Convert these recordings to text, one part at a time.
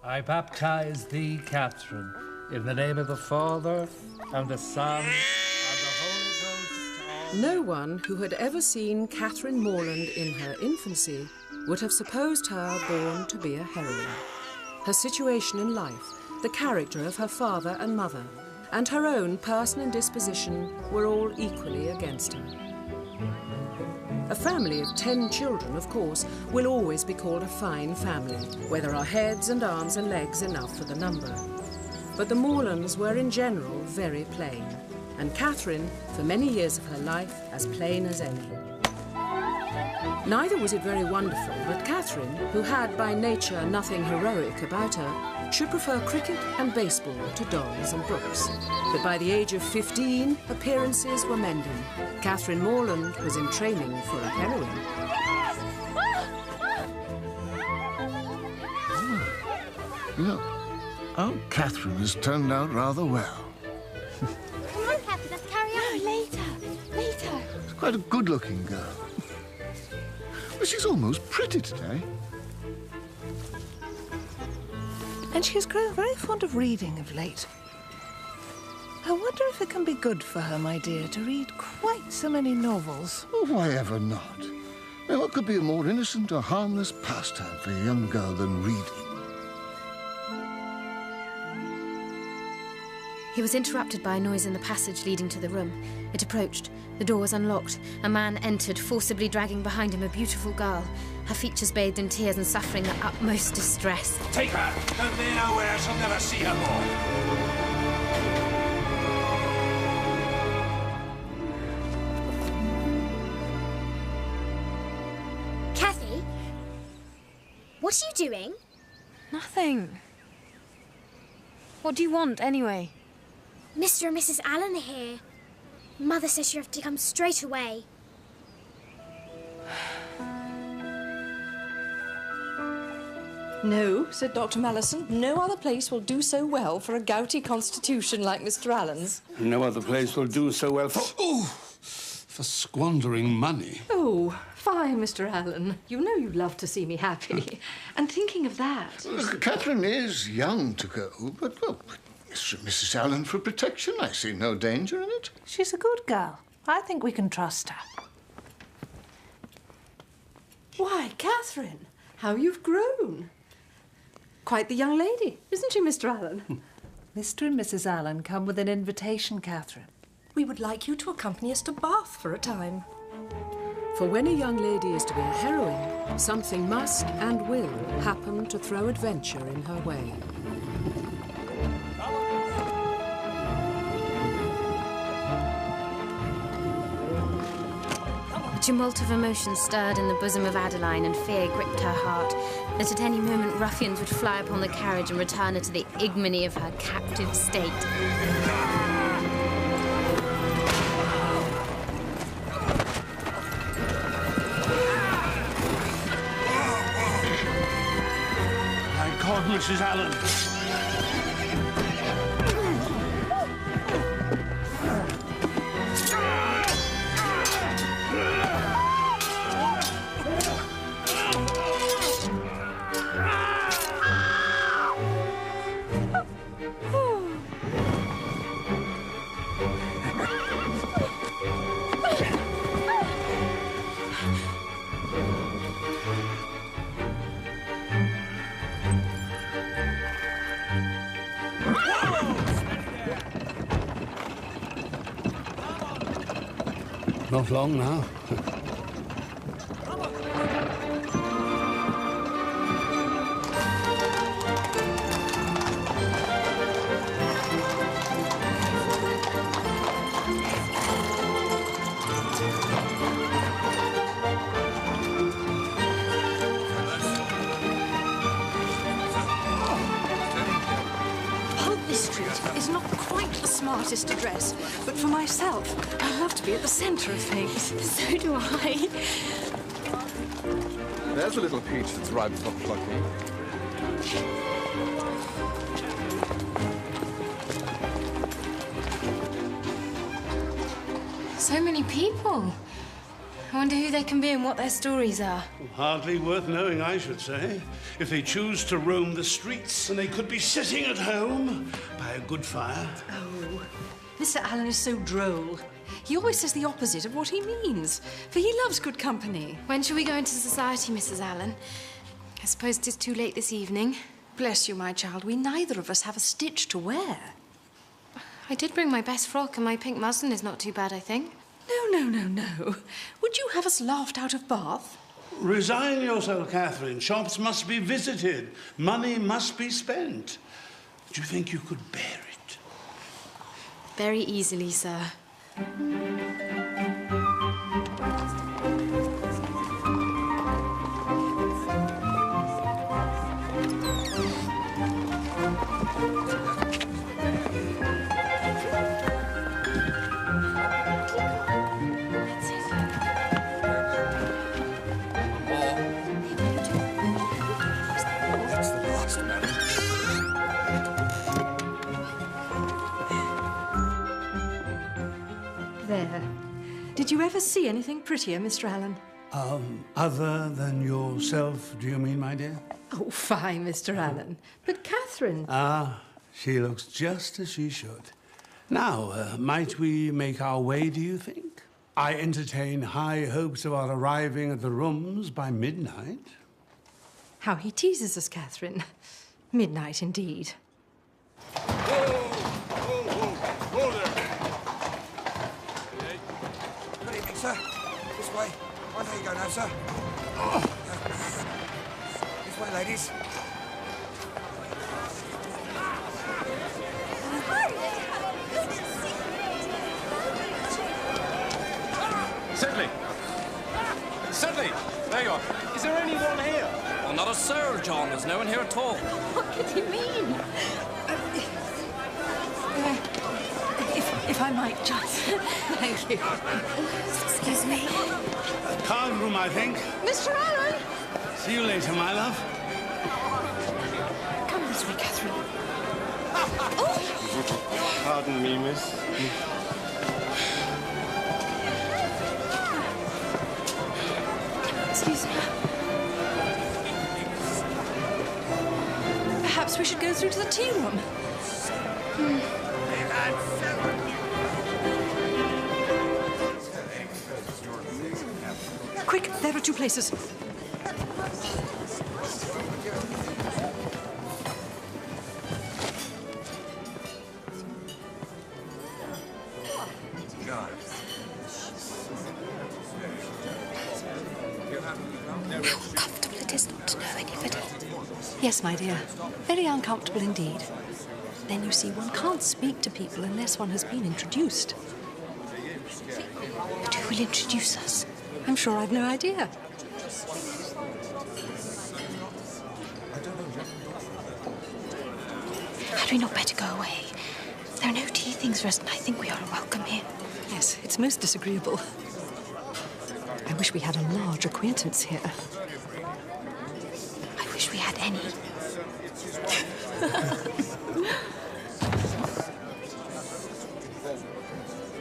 I baptize thee, Catherine, in the name of the Father, and the Son, and the Holy Ghost. No one who had ever seen Catherine Morland in her infancy would have supposed her born to be a heroine. Her situation in life, the character of her father and mother, and her own person and disposition were all equally against her. A family of 10 children, of course, will always be called a fine family, where there are heads and arms and legs enough for the number. But the Morlands were in general very plain, and Catherine, for many years of her life, as plain as any. Neither was it very wonderful that Catherine, who had by nature nothing heroic about her, should prefer cricket and baseball to dolls and books. But by the age of 15, appearances were mending. Catherine Morland was in training for a heroine. Look, Aunt Catherine has turned out rather well. Come on, Catherine, let's carry on. No, later. She's quite a good-looking girl. But she's almost pretty today. And she's grown very fond of reading of late. I wonder if it can be good for her, my dear, to read quite so many novels. Oh, why ever not? Now, what could be a more innocent or harmless pastime for a young girl than reading? He was interrupted by a noise in the passage leading to the room. It approached. The door was unlocked. A man entered, forcibly dragging behind him a beautiful girl, her features bathed in tears and suffering the utmost distress. Take her! Convey her where I shall never see her more. Cathy? What are you doing? Nothing. What do you want, anyway? Mr. and Mrs. Allen are here. Mother says you have to come straight away. No, said Dr. Mallison. No other place will do so well for a gouty constitution like Mr. Allen's. No other place will do so well for squandering money. Oh, fine, Mr. Allen. You know you love to see me happy. And thinking of that... Catherine is young to go, but, well, Mr. and Mrs. Allen for protection. I see no danger in it. She's a good girl. I think we can trust her. Why, Catherine, how you've grown. Quite the young lady, isn't she, Mr. Allen? Mr. and Mrs. Allen come with an invitation, Catherine. We would like you to accompany us to Bath for a time. For when a young lady is to be a heroine, something must and will happen to throw adventure in her way. A tumult of emotion stirred in the bosom of Adeline, and fear gripped her heart that at any moment ruffians would fly upon the carriage and return her to the ignominy of her captive state. My God, Mrs. Allen! Not long now. smartest to dress, but for myself, I love to be at the centre of things. So do I. There's a little peach that's ripe for plucking. So many people. I wonder who they can be and what their stories are. Hardly worth knowing, I should say. If they choose to roam the streets, and they could be sitting at home by a good fire. Oh, Mr. Allen is so droll. He always says the opposite of what he means, for he loves good company. When shall we go into society, Mrs. Allen? I suppose it is too late this evening. Bless you, my child. We neither of us have a stitch to wear. I did bring my best frock, and my pink muslin is not too bad, I think. No. Would you have us laughed out of Bath? Resign yourself, Catherine. Shops must be visited. Money must be spent. Do you think you could bear it? Very easily, sir. There. Did you ever see anything prettier, Mr. Allen? Other than yourself, do you mean, my dear? Oh, fine, Mr. Allen. But Catherine... Ah, she looks just as she should. Now, might we make our way, do you think? I entertain high hopes of our arriving at the rooms by midnight. How he teases us, Catherine. Midnight, indeed. Whoa there. Good evening, sir. This way. Oh, there you go now, sir. This way, ladies. Sedley! There you are. Is there anyone here? Well, not a soul, John. There's no one here at all. What could he mean? If I might, just... Thank you. Excuse me. Card room, I think. Mr. Allen! See you later, my love. Come this way, Catherine. Pardon me, miss. Excuse me. Perhaps we should go through to the tea room. Quick, there are two places. How uncomfortable it is not to know anybody. Yes, my dear. Very uncomfortable indeed. Then you see, one can't speak to people unless one has been introduced. But who will introduce us? I'm sure I've no idea. Had we not better go away? There are no tea things for us, and I think we are welcome here. Yes, it's most disagreeable. I wish we had a large acquaintance here. I wish we had any.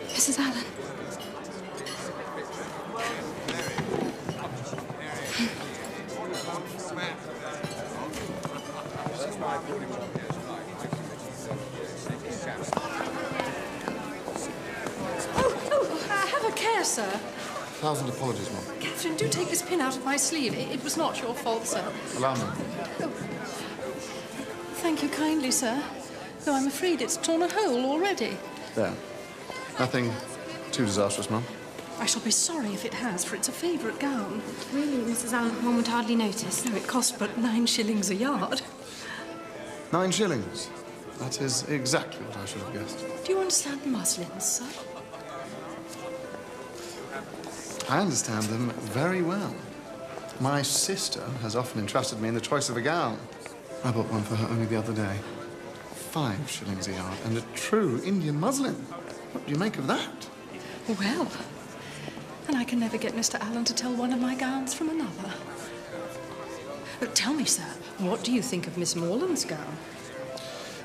Mrs. Allen. Have a care, sir. 1,000 apologies, Mum. Catherine, do take this pin out of my sleeve. It was not your fault, sir. Allow me. Oh. Thank you kindly, sir. Though I'm afraid it's torn a hole already. There. Nothing too disastrous, Mum. I shall be sorry if it has, for it's a favourite gown. Really, Mrs. Allen, one would hardly notice. No, it cost but 9 shillings a yard. 9 shillings. That is exactly what I should have guessed. Do you understand muslins, sir? I understand them very well. My sister has often entrusted me in the choice of a gown. I bought one for her only the other day. 5 shillings a yard, and a true Indian muslin. What do you make of that? Well, and I can never get Mr. Allen to tell one of my gowns from another. Tell me, sir, what do you think of Miss Morland's gown?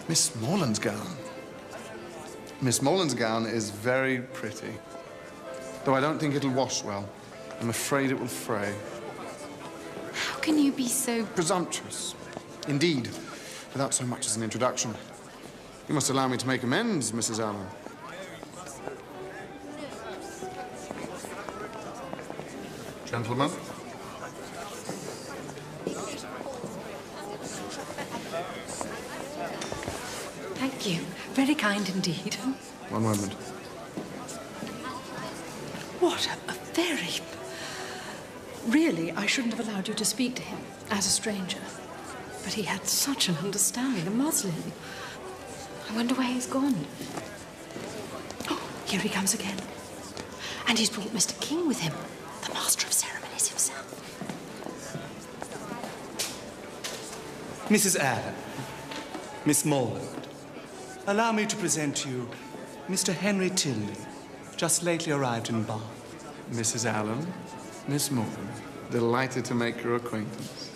Miss Morland's gown? Miss Morland's gown is very pretty. Though I don't think it'll wash well. I'm afraid it will fray. How can you be so... Presumptuous. Indeed, without so much as an introduction. You must allow me to make amends, Mrs. Allen. Gentlemen. Thank you. Very kind indeed. One moment. What a very... Really, I shouldn't have allowed you to speak to him as a stranger. But he had such an understanding of muslin. I wonder where he's gone. Oh, here he comes again. And he's brought Mr. King with him, the master of ceremonies himself. Mrs. Allen, Miss Morland, allow me to present to you Mr. Henry Tilney, just lately arrived in Bath. Mrs. Allen, Miss Morland, delighted to make your acquaintance.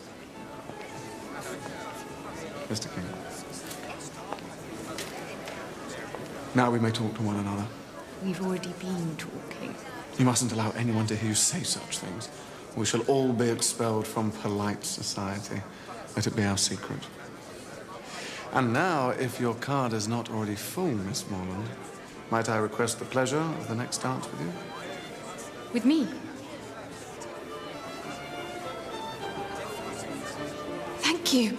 Mr. King. Now we may talk to one another. We've already been talking. You mustn't allow anyone to hear you say such things. We shall all be expelled from polite society. Let it be our secret. And now, if your card is not already full, Miss Morland, might I request the pleasure of the next dance with you? With me? Thank you.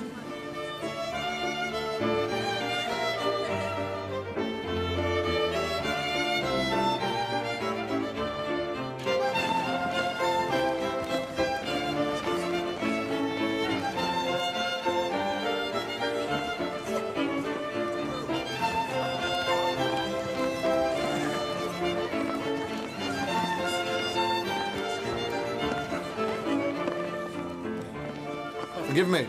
Forgive me.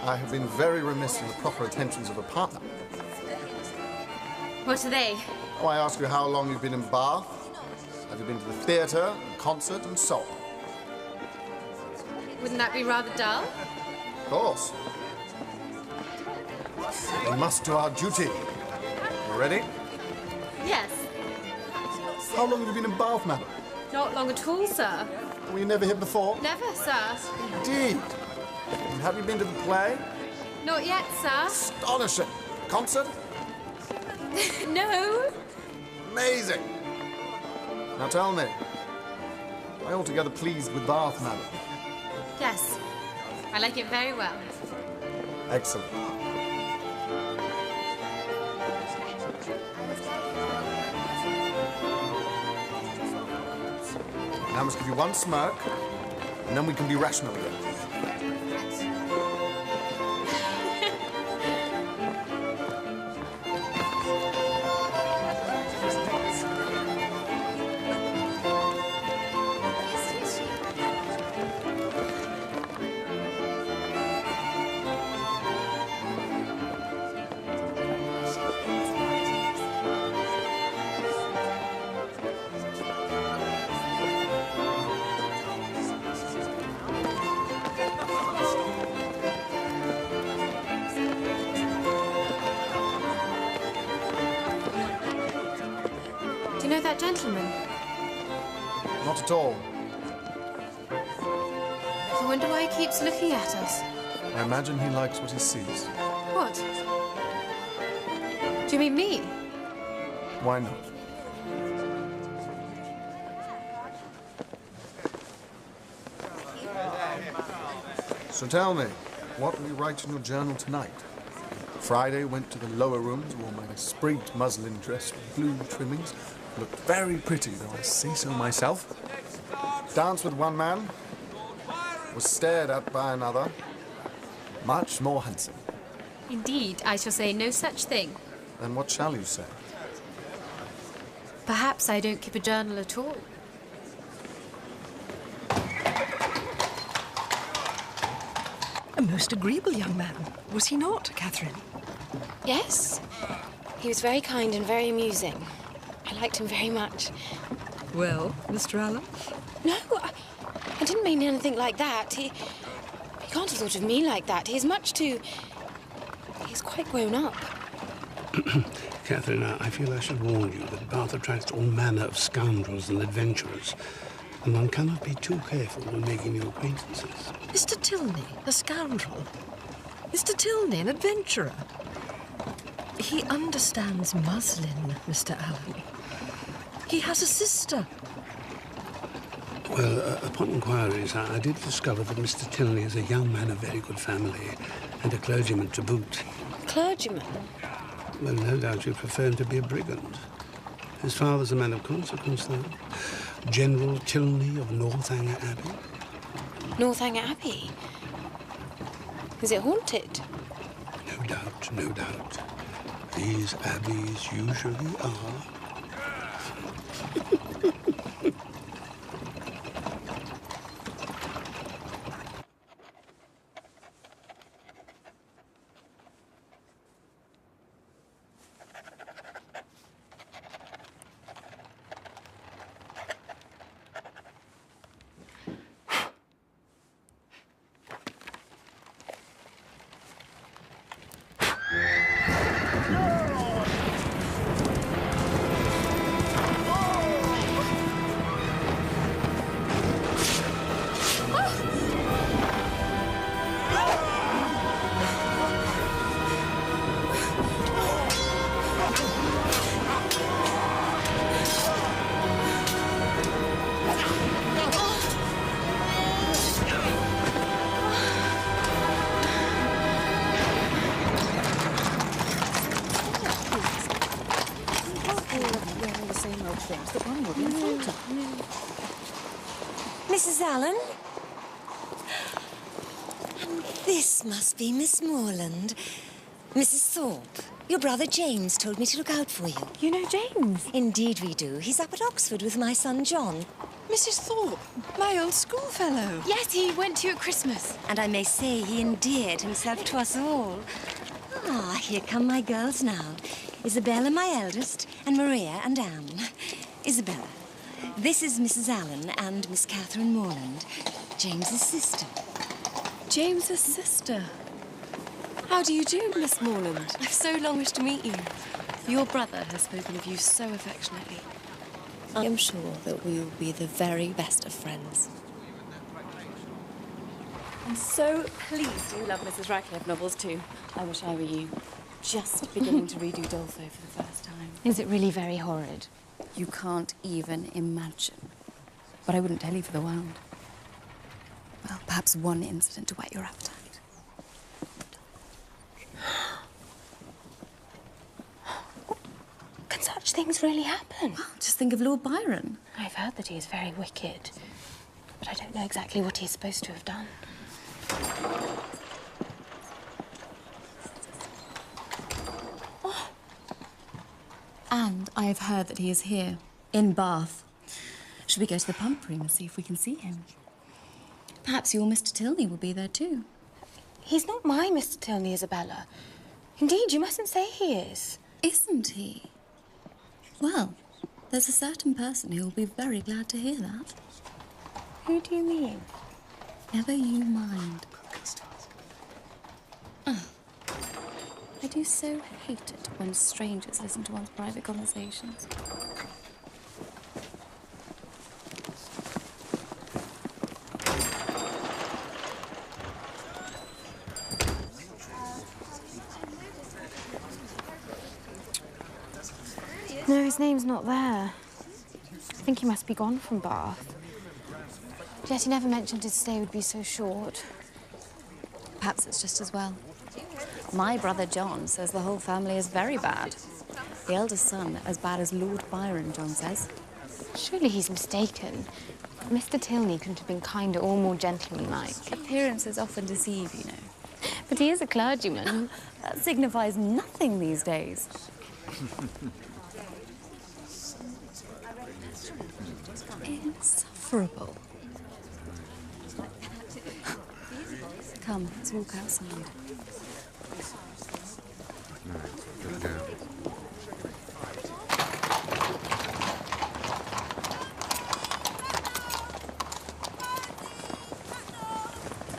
I have been very remiss in the proper attentions of a partner. What are they? Oh, I ask you how long you've been in Bath. Have you been to the theatre, and concert, and so on? Wouldn't that be rather dull? Of course. We must do our duty. You ready? Yes. How long have you been in Bath, madam? Not long at all, sir. Were you never here before? Never, sir. Indeed. And have you been to the play? Not yet, sir. Astonishing. Concert? No. Amazing. Now tell me, are you altogether pleased with Bath, madam? Yes. I like it very well. Excellent. Now I must give you one smirk, and then we can be rational again. Do you know that gentleman? Not at all. I wonder why he keeps looking at us. I imagine he likes what he sees. What? Do you mean me? Why not? So tell me, what will you write in your journal tonight? Friday went to the lower rooms, wore my sprigged muslin dress with blue trimmings. Looked very pretty, though I say so myself. Danced with one man. Was stared at by another. Much more handsome. Indeed, I shall say no such thing. Then what shall you say? Perhaps I don't keep a journal at all. A most agreeable young man, was he not, Catherine? Yes. He was very kind and very amusing. I liked him very much. Well, Mr. Allen? No, I didn't mean anything like that. He can't have thought of me like that. He's much too... He's quite grown up. Catherine, I feel I should warn you that Bath attracts all manner of scoundrels and adventurers, and one cannot be too careful when making new acquaintances. Mr. Tilney, a scoundrel. Mr. Tilney, an adventurer. He understands muslin, Mr. Allen. He has a sister. Well, upon inquiries, I did discover that Mr. Tilney is a young man of very good family, and a clergyman to boot. Clergyman? Well, no doubt you prefer him to be a brigand. His father's a man of consequence, though. General Tilney of Northanger Abbey. Northanger Abbey? Is it haunted? No doubt, no doubt. These abbeys usually are. Mrs. Allen? And this must be Miss Morland. Mrs. Thorpe, your brother James told me to look out for you. You know James? Indeed we do. He's up at Oxford with my son John. Mrs. Thorpe, my old schoolfellow. Yes, he went to you at Christmas. And I may say he endeared himself to us all. Ah, here come my girls now. Isabella, my eldest, and Maria and Anne. Isabella, this is Mrs. Allen and Miss Catherine Morland, James's sister. James's sister? How do you do, Miss Morland? I've so long wished to meet you. Your brother has spoken of you so affectionately. I am sure that we will be the very best of friends. I'm so pleased you love Mrs. Radcliffe novels too. I wish I were you. Just beginning to read Udolpho for the first time. Is it really very horrid? You can't even imagine. But I wouldn't tell you for the world. Well, perhaps one incident to whet your appetite. Can such things really happen? Well, just think of Lord Byron. I've heard that he is very wicked, but I don't know exactly what he's supposed to have done. Oh. And I've heard that he is here, in Bath. Should we go to the pump room and see if we can see him? Perhaps your Mr. Tilney will be there too. He's not my Mr. Tilney, Isabella. Indeed, you mustn't say he is. Isn't he? Well, there's a certain person who will be very glad to hear that. Who do you mean? Never you mind. Oh. I do so hate it when strangers listen to one's private conversations. No, his name's not there. I think he must be gone from Bath. Yet he never mentioned his stay would be so short. Perhaps it's just as well. My brother John says the whole family is very bad. The eldest son as bad as Lord Byron, John says. Surely he's mistaken. Mr. Tilney couldn't have been kinder or more gentlemanlike. Appearances often deceive, you know. But he is a clergyman. That signifies nothing these days. Insufferable. Come, let's walk outside.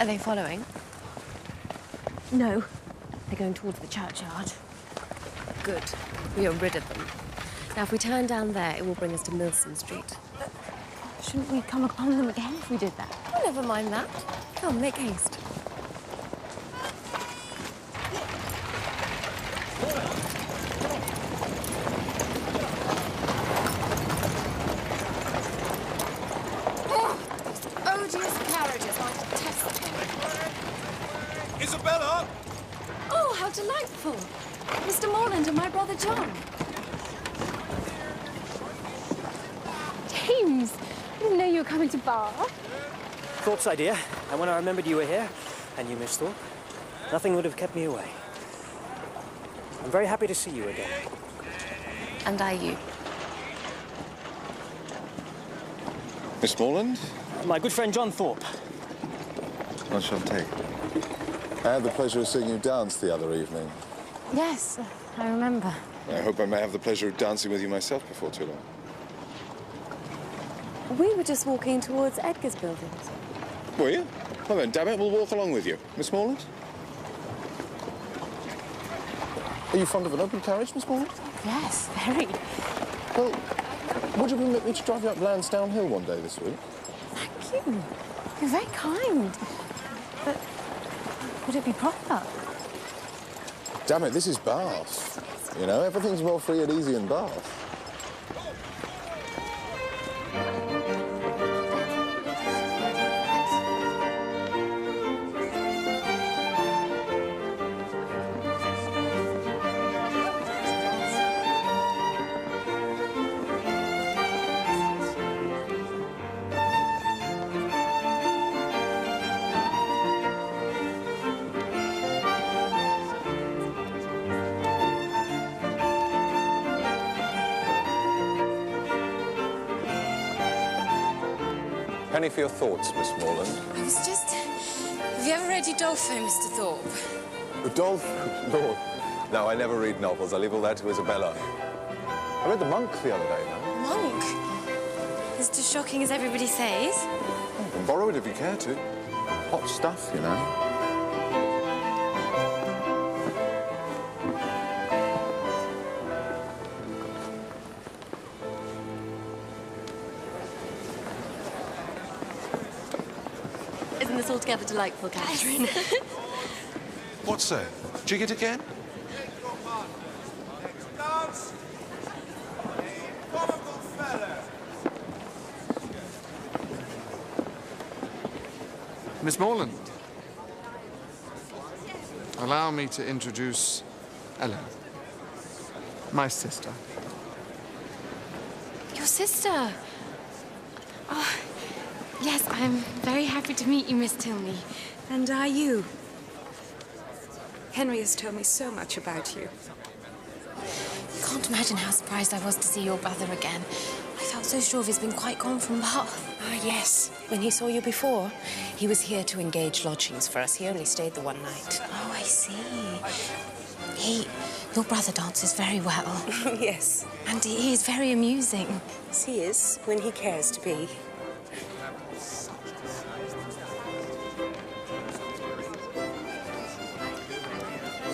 Are they following? No. They're going towards the churchyard. Good. We are rid of them. Now, if we turn down there, it will bring us to Milson Street. Shouldn't we come upon them again if we did that? Oh, never mind that. Come, make haste. Odious carriages, I detest them. Isabella! Oh, how delightful! Mr. Morland and my brother John. James! I didn't know you were coming to Bath. Thorpe's idea, and when I remembered you were here, and you, Miss Thorpe, nothing would have kept me away. I'm very happy to see you again. And I you. Miss Morland? My good friend John Thorpe. Enchanté. I had the pleasure of seeing you dance the other evening. Yes, I remember. I hope I may have the pleasure of dancing with you myself before too long. We were just walking towards Edgar's buildings. Were you? Well then, damn it, we'll walk along with you. Miss Morland? Are you fond of an open carriage, Miss Morland? Yes, very. Well, would you permit me to drive you up Lansdowne Hill one day this week? Thank you. You're very kind. But would it be proper? Damn it, this is Bath. You know, everything's more free and easy in Bath. Penny for your thoughts, Miss Morland. I was just... Have you ever read Udolpho, Mr. Thorpe? Udolpho? Lord. No, I never read novels. I leave all that to Isabella. I read The Monk the other day, now. Monk? Is it as shocking as everybody says? Oh, you can borrow it if you care to. Hot stuff, you know. Isn't this altogether delightful, Catherine? What's that? Jig it again? Miss Morland, allow me to introduce Ellen, my sister. Your sister? Oh, yes, I'm very happy to meet you, Miss Tilney. And are you? Henry has told me so much about you. You can't imagine how surprised I was to see your brother again. I felt so sure he's been quite gone from Bath. Ah, yes. When he saw you before, he was here to engage lodgings for us. He only stayed the one night. Oh, I see. Your brother dances very well. Yes. And he is very amusing. Yes, he is, when he cares to be.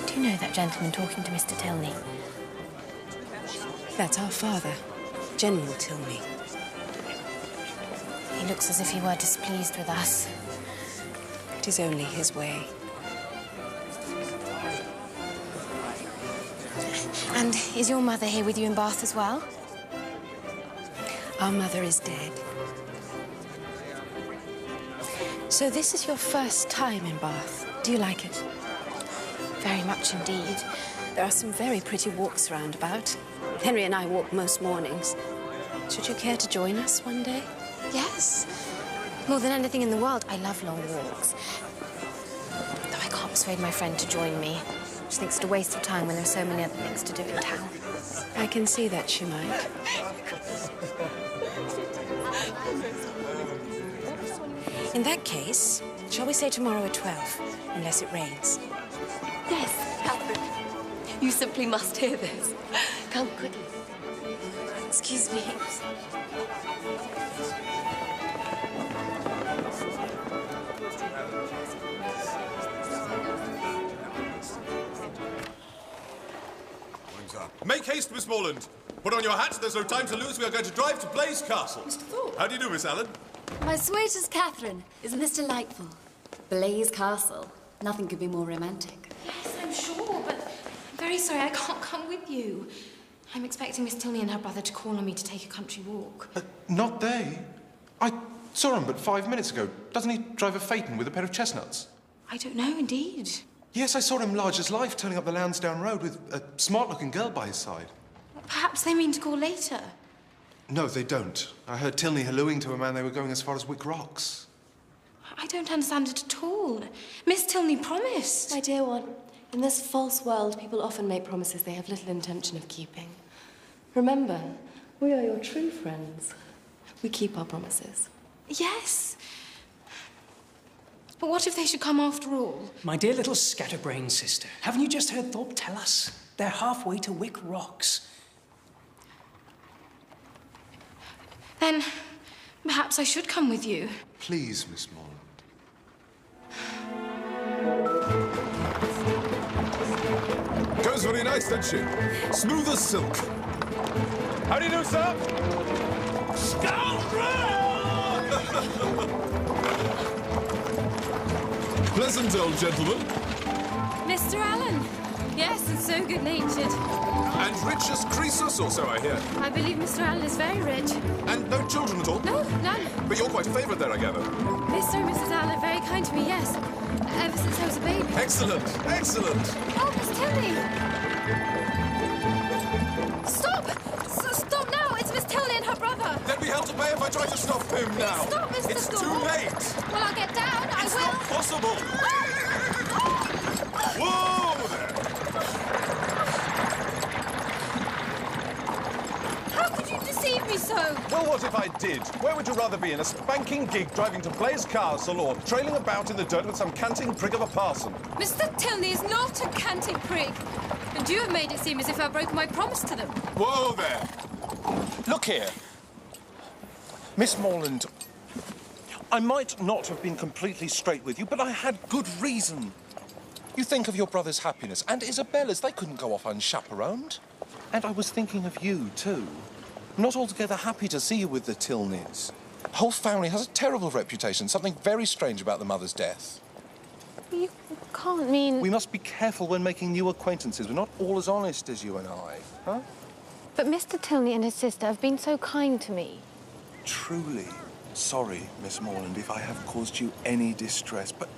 Do you know that gentleman talking to Mr. Tilney? That's our father, General Tilney. He looks as if he were displeased with us. It is only his way. And is your mother here with you in Bath as well? Our mother is dead. So this is your first time in Bath. Do you like it? Very much indeed. There are some very pretty walks round about. Henry and I walk most mornings. Should you care to join us one day? Yes. More than anything in the world, I love long walks. Though I can't persuade my friend to join me. She thinks it a waste of time when there are so many other things to do in town. I can see that she might. In that case, shall we say tomorrow at 12, unless it rains? Yes, Catherine. You simply must hear this. Come quickly. Excuse me. morning, sir. Make haste, Miss Morland. Put on your hat. There's no time to lose. We are going to drive to Blaze Castle. Mr. Thorpe. How do you do, Miss Allen? My sweetest Catherine, isn't this delightful? Blaze Castle. Nothing could be more romantic. Yes, I'm sure, but I'm very sorry I can't come with you. I'm expecting Miss Tilney and her brother to call on me to take a country walk. Not they. I saw him but 5 minutes ago. Doesn't he drive a phaeton with a pair of chestnuts? I don't know, indeed. Yes, I saw him large as life turning up the Lansdowne Road with a smart-looking girl by his side. Perhaps they mean to call later. No, they don't. I heard Tilney hallooing to a man they were going as far as Wick Rocks. I don't understand it at all. Miss Tilney promised. My dear one, in this false world, people often make promises they have little intention of keeping. Remember, we are your true friends. We keep our promises. Yes. But what if they should come after all? My dear little scatterbrain sister, haven't you just heard Thorpe tell us? They're halfway to Wick Rocks. Then perhaps I should come with you. Please, Miss Morland. Goes very nice, doesn't she? Smooth as silk. How do you do, sir? Pleasant old gentleman. Mr. Allen. Yes, and so good-natured. And rich as Croesus, or so I hear. I believe Mr. Allen is very rich. And no children at all? No, none. But you're quite favoured there, I gather. Mr. and Mrs. Allen are very kind to me, yes. Ever since I was a baby. Excellent, excellent. Oh, Miss Tilney! Stop! Stop now! It's Miss Tilney and her brother. They'll be held to bay if I try to stop him now. Stop, Mr. It's Thorpe. too late. Well, I'll get down. I It's will. not possible. Whoa there. How could you deceive me so? Well, what if I did? Where would you rather be, in a spanking gig driving to Blaze Castle or trailing about in the dirt with some canting prig of a parson? Mr. Tilney is not a canting prig. And you have made it seem as if I broke my promise to them. Whoa there. Look here. Miss Morland, I might not have been completely straight with you, but I had good reason. You think of your brother's happiness and Isabella's. They couldn't go off unchaperoned. And I was thinking of you, too. Not altogether happy to see you with the Tilneys. The whole family has a terrible reputation, something very strange about the mother's death. You can't mean... We must be careful when making new acquaintances. We're not all as honest as you and I, huh? But Mr. Tilney and his sister have been so kind to me. Truly sorry, Miss Morland, if I have caused you any distress, but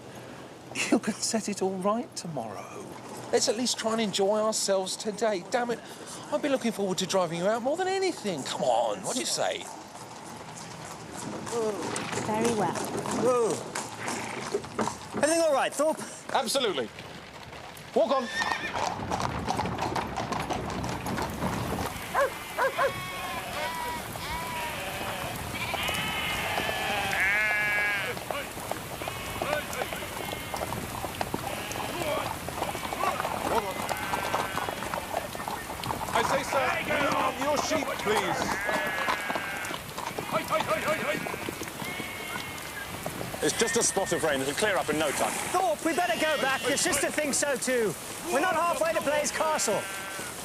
you can set it all right tomorrow. Let's at least try and enjoy ourselves today. Damn it, I've been looking forward to driving you out more than anything. Come on, what do you say? Very well. Whoa. Everything all right, Thorpe? Absolutely. Walk on. I say, sir, move your sheep, please. It's just a spot of rain. It'll clear up in no time. Thorpe, we better go back. Your sister thinks so too. We're not halfway to Blaze Castle.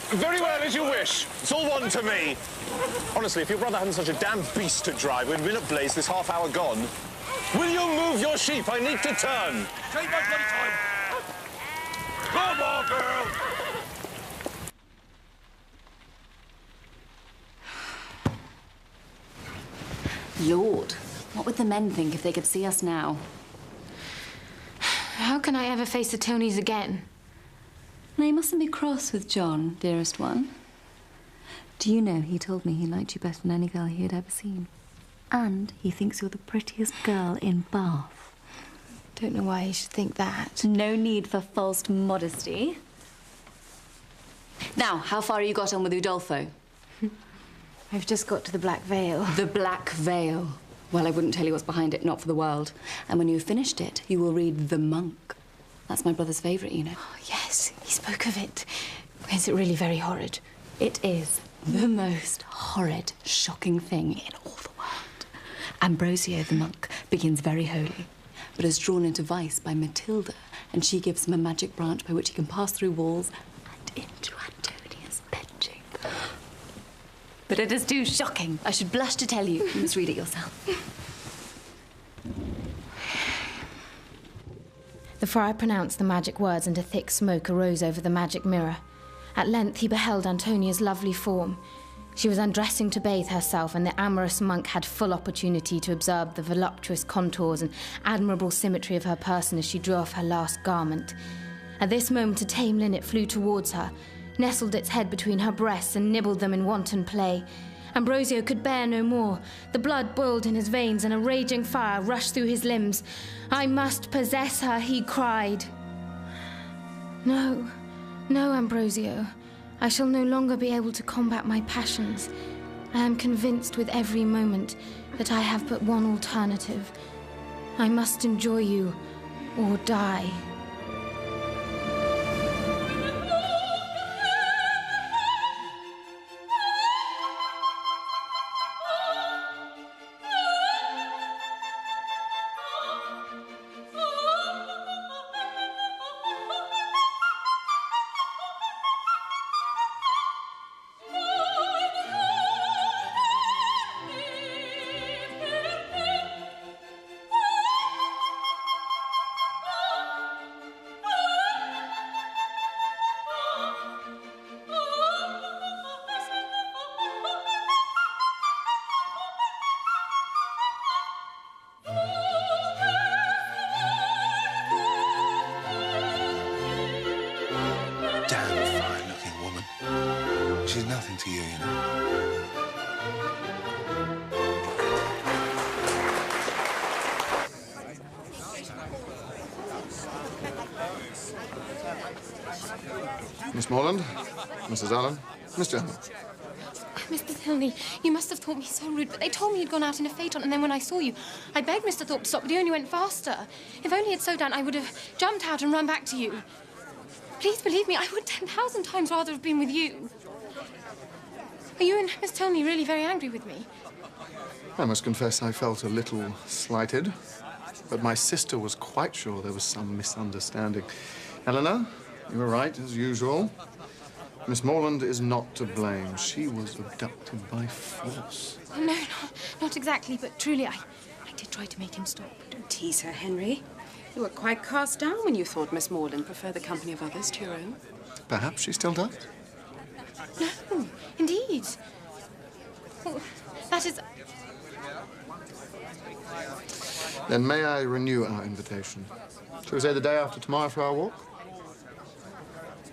Very well, as you wish. It's all one to me. Honestly, if your brother hadn't such a damn beast to drive, we'd been at Blaze this half hour gone. Will you move your sheep? I need to turn. Take my bloody time. Come on, girl. Lord, what would the men think if they could see us now? How can I ever face the Tonys again? Now, you mustn't be cross with John, dearest one. Do you know he told me he liked you better than any girl he had ever seen? And he thinks you're the prettiest girl in Bath. Don't know why he should think that. No need for false modesty. Now, how far have you got on with Udolpho? I've just got to the Black Veil. The Black Veil. Well, I wouldn't tell you what's behind it, not for the world. And when you've finished it, you will read The Monk. That's my brother's favourite, you know. Oh, yes, he spoke of it. Is it really very horrid? It is the most horrid, shocking thing in all the world. Ambrosio, the monk, begins very holy, but is drawn into vice by Matilda, and she gives him a magic branch by which he can pass through walls and into Antonia's bed. but it is too shocking. I should blush to tell you. You must read it yourself. The friar pronounced the magic words, and a thick smoke arose over the magic mirror. At length he beheld Antonia's lovely form. She was undressing to bathe herself, and the amorous monk had full opportunity to observe the voluptuous contours and admirable symmetry of her person as she drew off her last garment. At this moment a tame linnet flew towards her, nestled its head between her breasts, and nibbled them in wanton play. Ambrosio could bear no more. The blood boiled in his veins, and a raging fire rushed through his limbs. "I must possess her," he cried. "No, no, Ambrosio. I shall no longer be able to combat my passions. I am convinced with every moment that I have but one alternative. I must enjoy you or die." Damn fine-looking woman. She's nothing to you, you know. Miss Morland, Mrs. Allen, Mr. Allen. Mr. Tilney, you must have thought me so rude, but they told me you'd gone out in a phaeton, and then when I saw you, I begged Mr. Thorpe to stop, but he only went faster. If only it's so done, I would have jumped out and run back to you. Please believe me, I would 10,000 times rather have been with you. Are you and Miss Tilney really very angry with me? I must confess I felt a little slighted, but my sister was quite sure there was some misunderstanding. Eleanor, you were right, as usual. Miss Morland is not to blame. She was abducted by force. No, not exactly, but truly, I did try to make him stop. Don't tease her, Henry. You were quite cast down when you thought Miss Morland preferred the company of others to your own. Perhaps she still does. No, indeed. Well, that is... Then may I renew our invitation? Shall we say the day after tomorrow for our walk?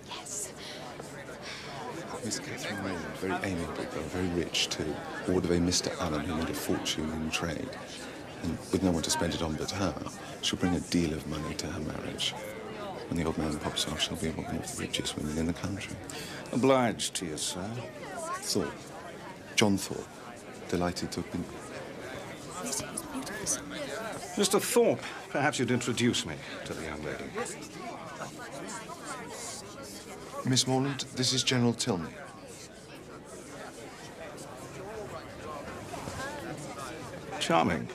Yes. Miss Catherine Raymond, very amiable girl, very rich too. Ward of a Mr. Allen who made a fortune in trade. And with no one to spend it on but her, she'll bring a deal of money to her marriage. When the old man pops off, she'll be one of the richest women in the country. Obliged to you, sir. Thorpe. John Thorpe. Delighted to have been... Mr. Thorpe, perhaps you'd introduce me to the young lady. Miss Morland, this is General Tilney. Charming.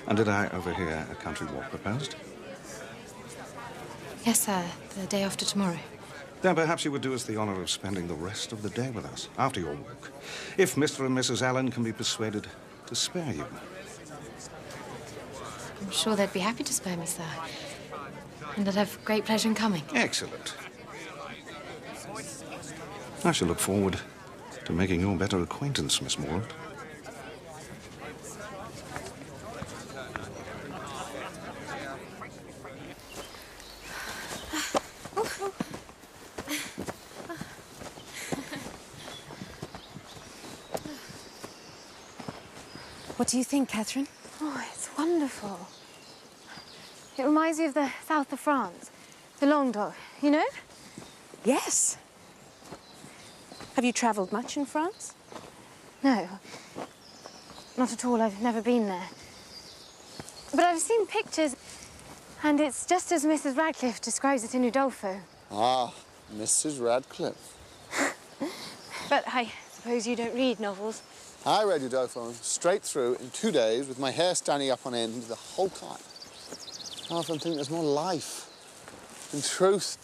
And did I overhear a country walk proposed? Yes, sir. The day after tomorrow. Then perhaps you would do us the honor of spending the rest of the day with us, after your walk. If Mr. and Mrs. Allen can be persuaded to spare you. I'm sure they'd be happy to spare me, sir. And I'd have great pleasure in coming. Excellent. I shall look forward to making your better acquaintance, Miss Morland. What do you think, Catherine? Oh, it's wonderful. It reminds me of the south of France, the Languedoc, you know? Yes. Have you travelled much in France? No, not at all. I've never been there. But I've seen pictures, and it's just as Mrs. Radcliffe describes it in Udolpho. Ah, Mrs. Radcliffe. But I suppose you don't read novels. I read Udolpho straight through in 2 days with my hair standing up on end the whole time. I often think there's more life and truth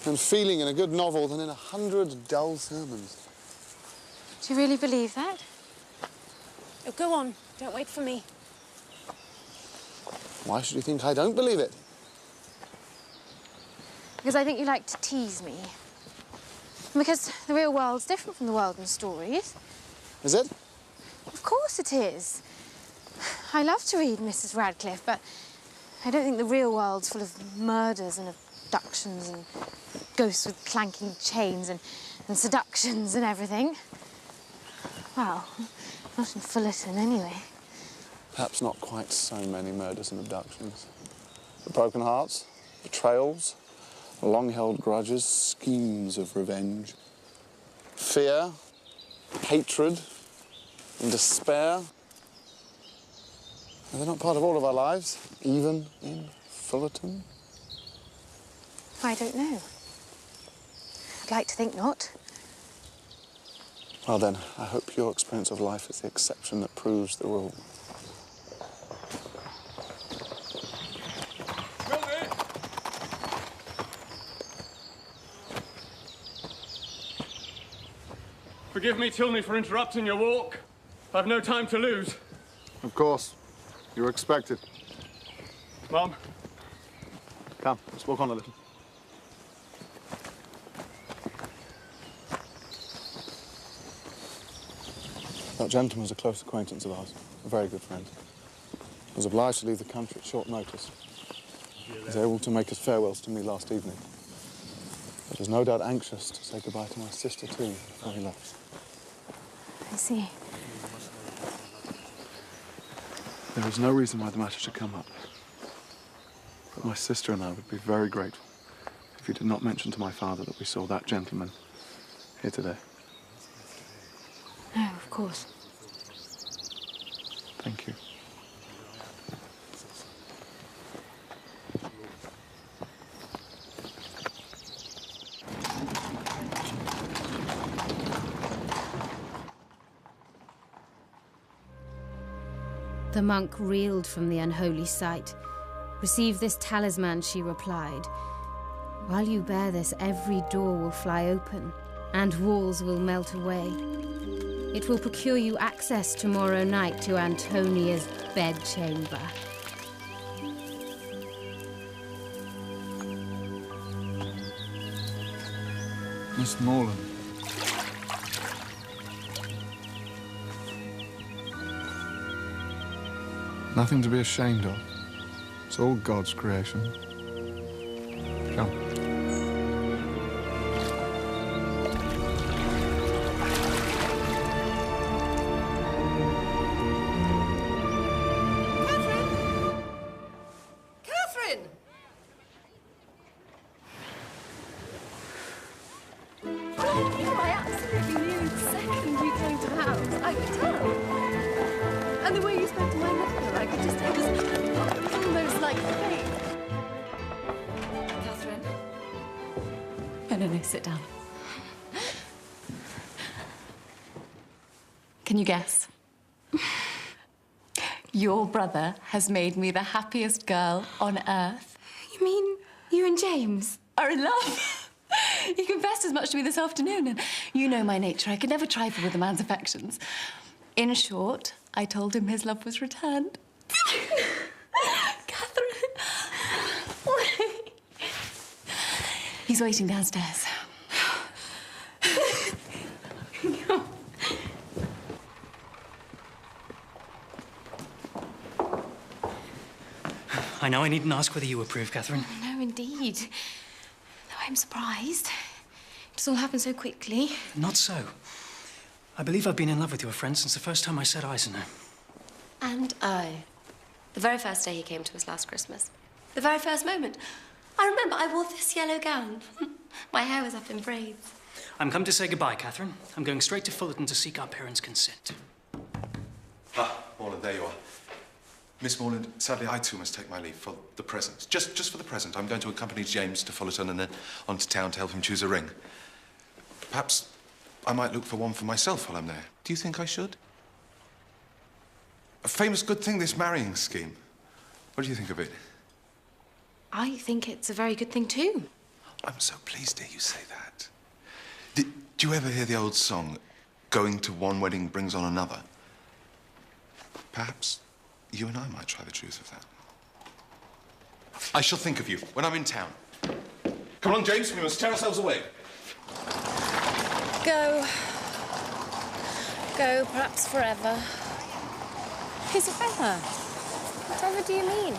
and feeling in a good novel than in 100 dull sermons. Do you really believe that? Oh, go on. Don't wait for me. Why should you think I don't believe it? Because I think you like to tease me. Because the real world's different from the world in stories. Is it? Of course it is. I love to read Mrs. Radcliffe, but I don't think the real world's full of murders and abductions and ghosts with clanking chains and seductions and everything. Well, not in Fullerton, anyway. Perhaps not quite so many murders and abductions. But broken hearts, betrayals, long-held grudges, schemes of revenge, fear, hatred, and despair. Are they not part of all of our lives, even in Fullerton? I don't know. I'd like to think not. Well then, I hope your experience of life is the exception that proves the rule. Forgive me, Tilney, for interrupting your walk. I've no time to lose. Of course. You're expected. Mum? Come, let's walk on a little. That gentleman was a close acquaintance of ours, a very good friend. He was obliged to leave the country at short notice. He was able to make his farewells to me last evening. But was no doubt anxious to say goodbye to my sister, too, before he left. I see. There is no reason why the matter should come up. But my sister and I would be very grateful if you did not mention to my father that we saw that gentleman here today. No, of course. Thank you. The monk reeled from the unholy sight. Receive this talisman, she replied. While you bear this, every door will fly open, and walls will melt away. It will procure you access tomorrow night to Antonia's bedchamber. Miss Morland. Nothing to be ashamed of. It's all God's creation. Come. Catherine! Oh, I absolutely knew the second you came to the house. I could tell. And the way you spoke to my mother, I could just... It was almost like fate. Catherine? No, sit down. Can you guess? Your brother has made me the happiest girl on earth. You mean you and James are in love? He confessed as much to me this afternoon, and you know my nature. I could never trifle with a man's affections. In short, I told him his love was returned. Catherine! He's waiting downstairs. I know I needn't ask whether you approve, Catherine. No, indeed. Though I'm surprised. It's all happened so quickly. Not so. I believe I've been in love with your friend since the first time I set eyes on her. and I. The very first day he came to us last Christmas. The very first moment. I remember I wore this yellow gown. My hair was up in braids. I'm come to say goodbye, Catherine. I'm going straight to Fullerton to seek our parents' consent. Ah, Morland, there you are. Miss Morland, sadly, I too must take my leave for the present. Just for the present. I'm going to accompany James to Fullerton and then on to town to help him choose a ring. Perhaps I might look for one for myself while I'm there. Do you think I should? A famous good thing, this marrying scheme. What do you think of it? I think it's a very good thing too. I'm so pleased to hear you say that. Did you ever hear the old song, going to one wedding brings on another. Perhaps you and I might try the truth of that. I shall think of you when I'm in town. Come along, James. We must tear ourselves away. Go. Go, perhaps forever. Isabella, whatever do you mean?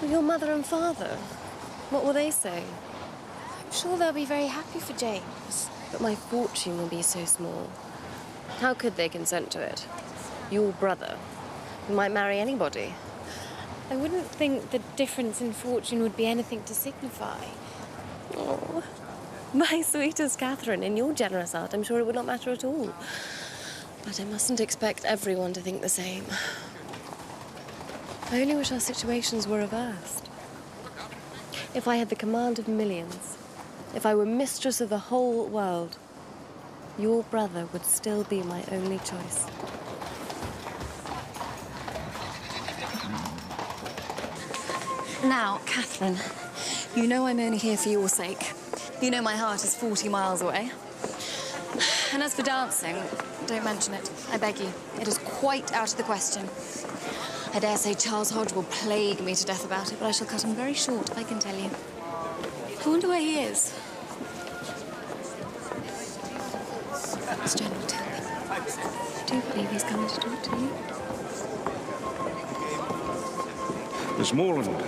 Your mother and father, what will they say? I'm sure they'll be very happy for James. But my fortune will be so small. How could they consent to it? Your brother, who might marry anybody. I wouldn't think the difference in fortune would be anything to signify. Oh, my sweetest Catherine, in your generous heart, I'm sure it would not matter at all. But I mustn't expect everyone to think the same. I only wish our situations were reversed. If I had the command of millions, if I were mistress of the whole world, your brother would still be my only choice. Now, Catherine, you know I'm only here for your sake. You know my heart is 40 miles away. And as for dancing, don't mention it, I beg you. It is quite out of the question. I dare say Charles Hodge will plague me to death about it, but I shall cut him very short, I can tell you. I wonder where he is. Miss Jane will tell me. Do you believe he's coming to talk to you? Miss Morland.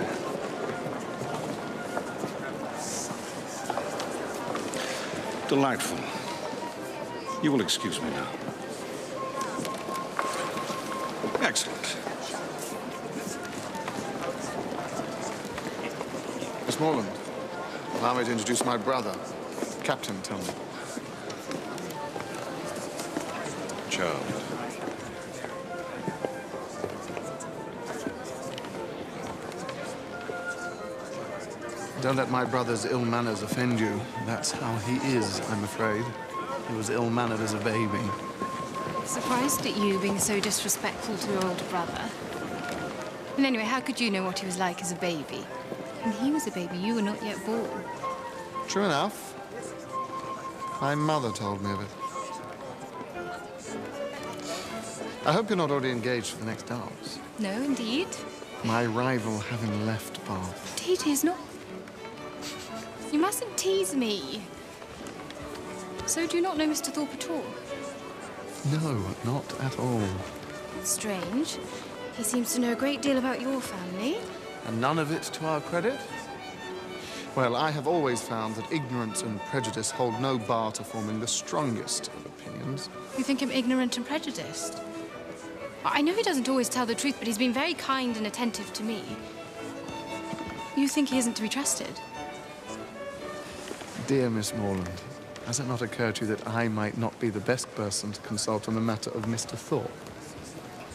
Delightful. You will excuse me now. Excellent. Miss Morland, allow me to introduce my brother, Captain Tillman. Charmed. Don't let my brother's ill manners offend you. That's how he is, I'm afraid. He was ill-mannered as a baby. Surprised at you being so disrespectful to your older brother. And anyway, how could you know what he was like as a baby? When he was a baby, you were not yet born. True enough. My mother told me of it. I hope you're not already engaged for the next dance. No, indeed. My rival having left Bath. Indeed, he is not. You mustn't tease me. So do you not know Mr. Thorpe at all? No, not at all. That's strange. He seems to know a great deal about your family. And none of it to our credit? Well, I have always found that ignorance and prejudice hold no bar to forming the strongest of opinions. You think him ignorant and prejudiced? I know he doesn't always tell the truth, but he's been very kind and attentive to me. You think he isn't to be trusted? Dear Miss Morland, has it not occurred to you that I might not be the best person to consult on the matter of Mr. Thorpe?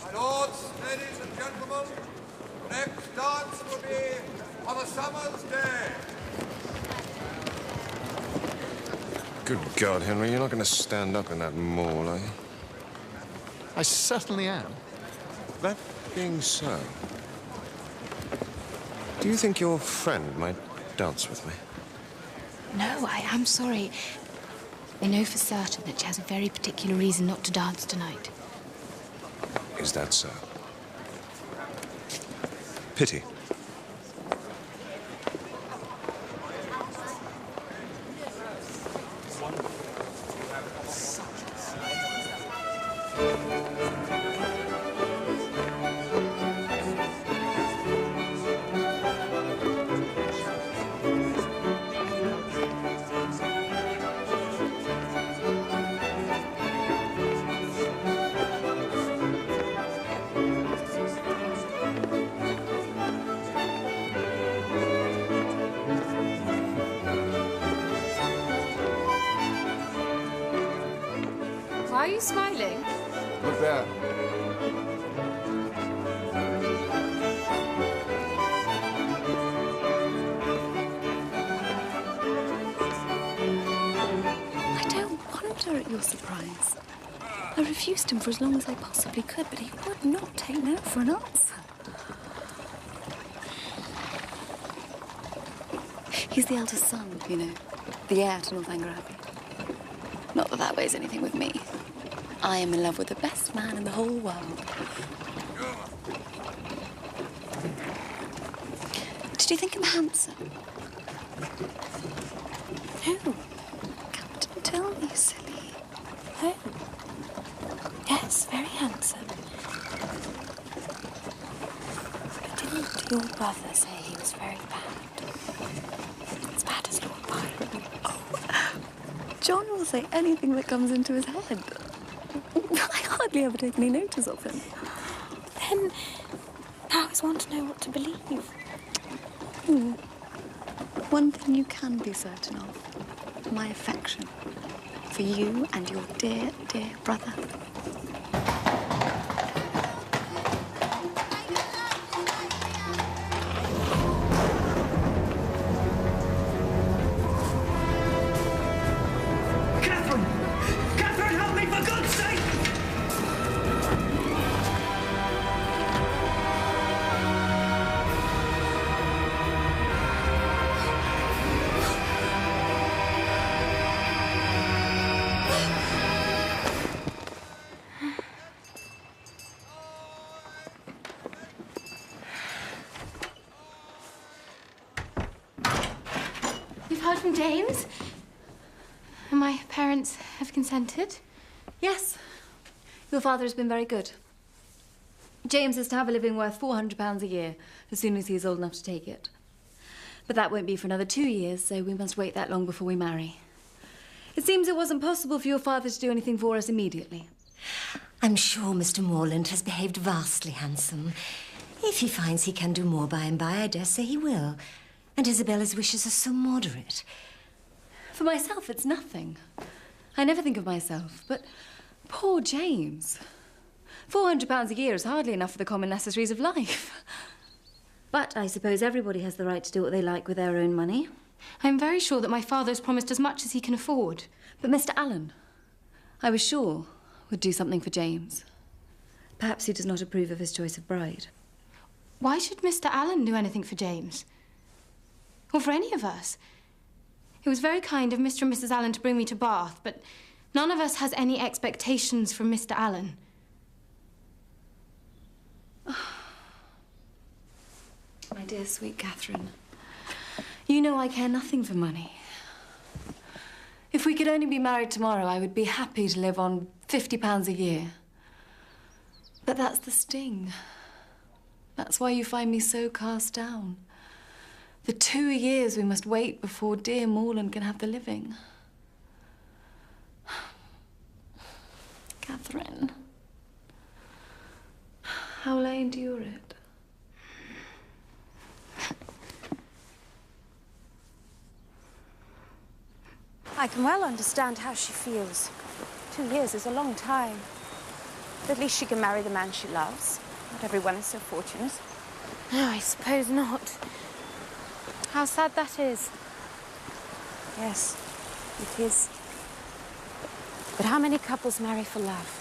My lords, ladies and gentlemen, the next dance will be on a summer's day. Good God, Henry, you're not going to stand up in that mall, are you? I certainly am. That being so, do you think your friend might dance with me? No, I am sorry. I know for certain that she has a very particular reason not to dance tonight. Is that so? Pity. Why are you smiling? Look there. I don't wonder at your surprise. I refused him for as long as I possibly could, but he would not take no for an answer. He's the eldest son, you know, the heir to Northanger Abbey. Not that that weighs anything with me. I am in love with the best man in the whole world. Did you think him handsome? No. Captain, tell me, silly. No. Yes, very handsome. But didn't your brother say he was very bad? As bad as Lord Byron? Oh, John will say anything that comes into his head. I hardly ever take any notice of him. Then, how is one to know what to believe? One thing you can be certain of, my affection for you and your dear, dear brother. Catherine! Catherine, help me, for God's sake! You've heard from James? And my parents have consented? Yes. Your father has been very good. James is to have a living worth £400 a year as soon as he's old enough to take it. But that won't be for another 2 years, so we must wait that long before we marry. It seems it wasn't possible for your father to do anything for us immediately. I'm sure Mr. Morland has behaved vastly handsome. If he finds he can do more by and by, I dare say he will. And Isabella's wishes are so moderate. For myself, it's nothing. I never think of myself, but poor James. £400 a year is hardly enough for the common necessaries of life. But I suppose everybody has the right to do what they like with their own money. I'm very sure that my father has promised as much as he can afford. But Mr. Allen, I was sure, would do something for James. Perhaps he does not approve of his choice of bride. Why should Mr. Allen do anything for James? Or for any of us? It was very kind of Mr. and Mrs. Allen to bring me to Bath, but none of us has any expectations from Mr. Allen. My dear, sweet Catherine, you know I care nothing for money. If we could only be married tomorrow, I would be happy to live on £50 a year. But that's the sting. That's why you find me so cast down. The 2 years we must wait before dear Morland can have the living. Catherine, how will I endure it? I can well understand how she feels. 2 years is a long time. But at least she can marry the man she loves. Not everyone is so fortunate. No, I suppose not. How sad that is. Yes, it is. But how many couples marry for love?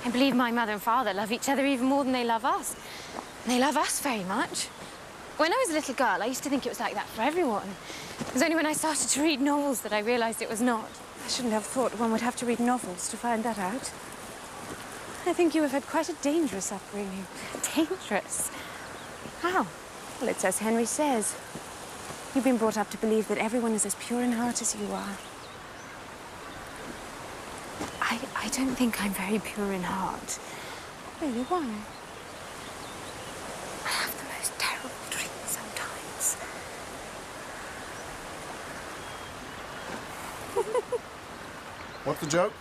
I believe my mother and father love each other even more than they love us. And they love us very much. When I was a little girl, I used to think it was like that for everyone. It was only when I started to read novels that I realised it was not. I shouldn't have thought one would have to read novels to find that out. I think you have had quite a dangerous upbringing. Dangerous? How? Well, it's as Henry says. You've been brought up to believe that everyone is as pure in heart as you are. I don't think I'm very pure in heart. Really, why? I have the most terrible dreams sometimes. What's the joke?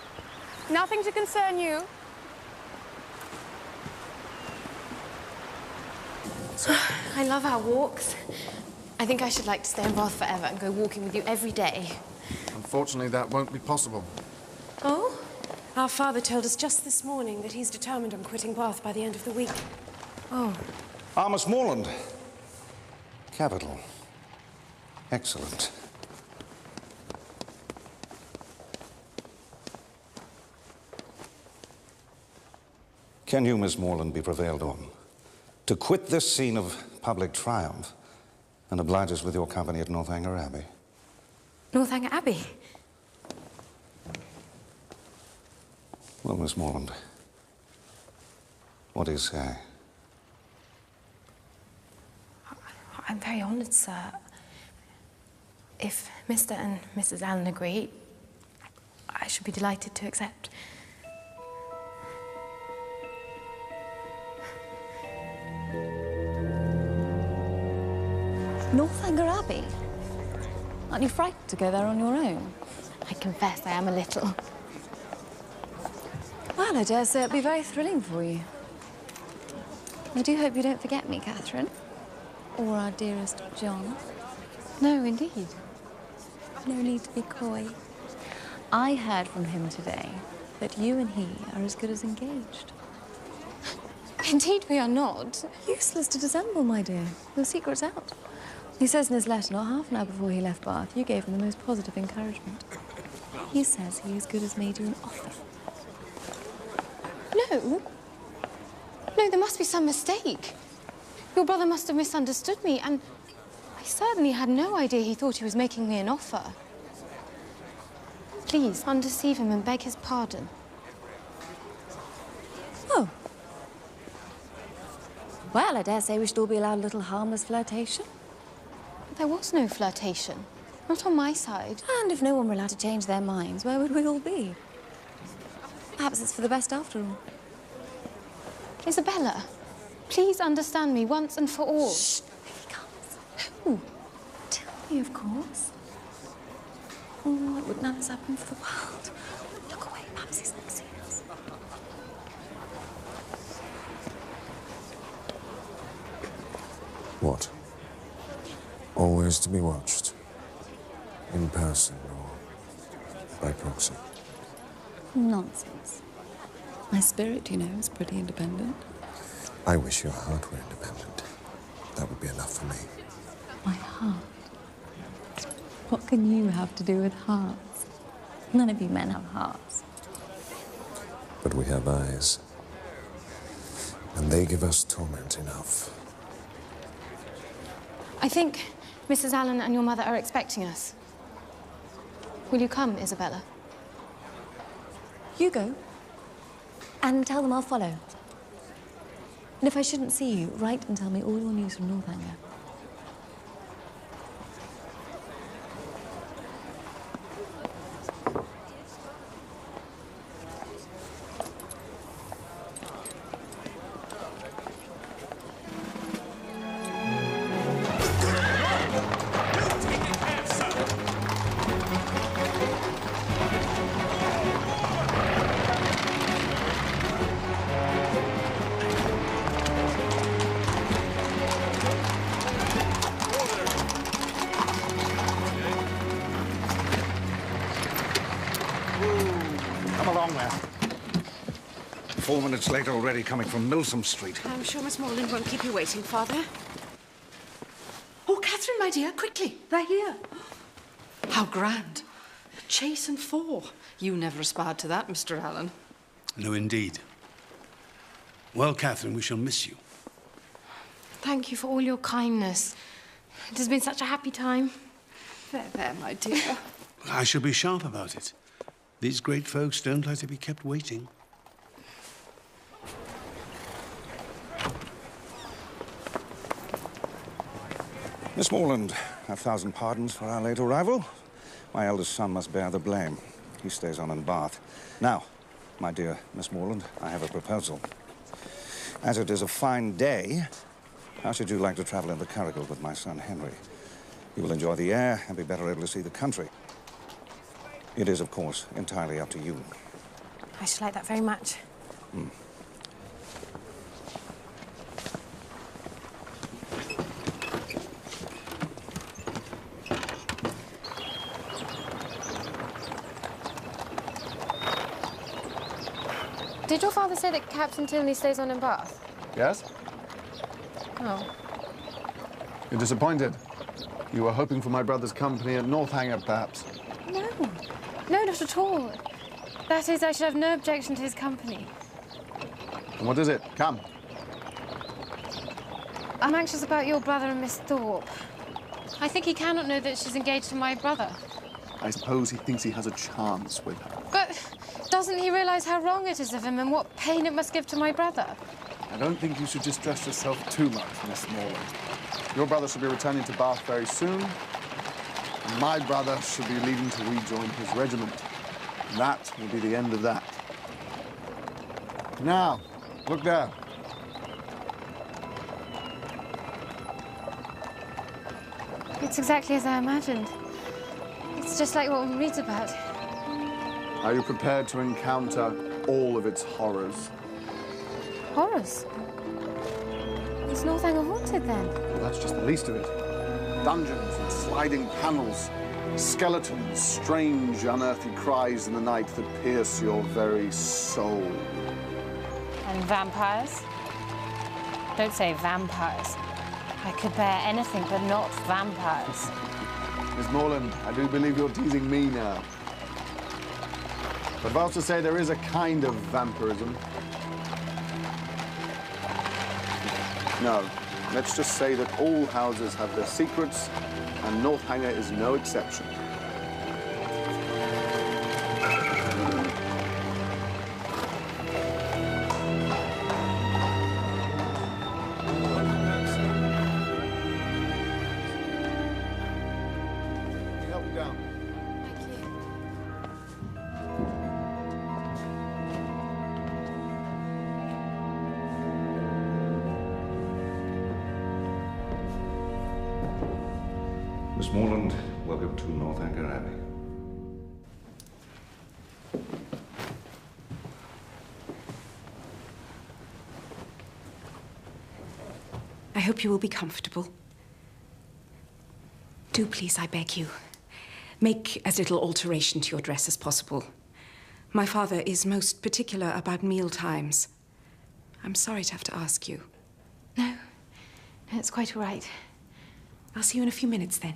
Nothing to concern you. I love our walks. I think I should like to stay in Bath forever and go walking with you every day. Unfortunately, that won't be possible. Oh? Our father told us just this morning that he's determined on quitting Bath by the end of the week. Oh. Miss Morland. Capital. Excellent. Can you, Miss Morland, be prevailed on to quit this scene of public triumph and oblige us with your company at Northanger Abbey? Northanger Abbey? Well, Miss Morland, what do you say? I'm very honoured, sir. If Mr. and Mrs. Allen agree, I should be delighted to accept. Northanger Abbey? Aren't you frightened to go there on your own? I confess I am a little. Well, I dare say it'll be very thrilling for you. I do hope you don't forget me, Catherine. Or our dearest John. No, indeed. No need to be coy. I heard from him today that you and he are as good as engaged. Indeed we are not. Useless to dissemble, my dear. Your secret's out. He says in his letter, not half an hour before he left Bath, you gave him the most positive encouragement. He says he as good as made you an offer. No. No, there must be some mistake. Your brother must have misunderstood me, and I certainly had no idea he thought he was making me an offer. Please, undeceive him and beg his pardon. Oh. Well, I dare say we should all be allowed a little harmless flirtation. There was no flirtation. Not on my side. And if no one were allowed to change their minds, where would we all be? Perhaps it's for the best after all. Isabella, please understand me once and for all. Shh, here he comes. Who? Tell me, of course. Oh, I wouldn't have this happen for the world. Look away, perhaps he's not seen us. What? Always to be watched? In person or by proxy? Nonsense. My spirit, you know, is pretty independent. I wish your heart were independent. That would be enough for me. My heart? What can you have to do with hearts? None of you men have hearts. But we have eyes. And they give us torment enough. I think Mrs. Allen and your mother are expecting us. Will you come, Isabella? You go. And tell them I'll follow. And if I shouldn't see you, write and tell me all your news from Northanger. Come along there. 4 minutes late already, coming from Milsom Street. I'm sure Miss Morland won't keep you waiting, Father. Oh, Catherine, my dear, quickly. They're here. How grand. A chase and 4. You never aspired to that, Mr. Allen. No, indeed. Well, Catherine, we shall miss you. Thank you for all your kindness. It has been such a happy time. There, my dear. I shall be sharp about it. These great folks don't like to be kept waiting. Miss Morland, 1,000 pardons for our late arrival. My eldest son must bear the blame. He stays on in Bath. Now, my dear Miss Morland, I have a proposal. As it is a fine day, how should you like to travel in the curricle with my son Henry? You will enjoy the air and be better able to see the country. It is, of course, entirely up to you. I should like that very much. Did your father say that Captain Tilney stays on in Bath? Yes? Oh. You're disappointed? You were hoping for my brother's company at Northanger, perhaps? No. No, not at all. That is, I should have no objection to his company. And what is it? Come. I'm anxious about your brother and Miss Thorpe. I think he cannot know that she's engaged to my brother. I suppose he thinks he has a chance with her. But Doesn't he realise how wrong it is of him and what pain it must give to my brother? I don't think you should distress yourself too much, Miss Morland. Your brother should be returning to Bath very soon, and my brother should be leaving to rejoin his regiment. And that will be the end of that. Now, look there. It's exactly as I imagined. It's just like what one reads about. Are you prepared to encounter all of its horrors? Horrors? Is Northanger haunted, then? Well, that's just the least of it. Dungeons and sliding panels, skeletons, strange, unearthly cries in the night that pierce your very soul. And vampires? Don't say vampires. I could bear anything but not vampires. Miss Morland, I do believe you're teasing me now. But if I was to say there is a kind of vampirism... No, let's just say that all houses have their secrets, and Northanger is no exception. Miss Morland, welcome to Northanger Abbey. I hope you will be comfortable. Do please, I beg you, make as little alteration to your dress as possible. My father is most particular about meal times. I'm sorry to have to ask you. No, it's quite all right. I'll see you in a few minutes, then.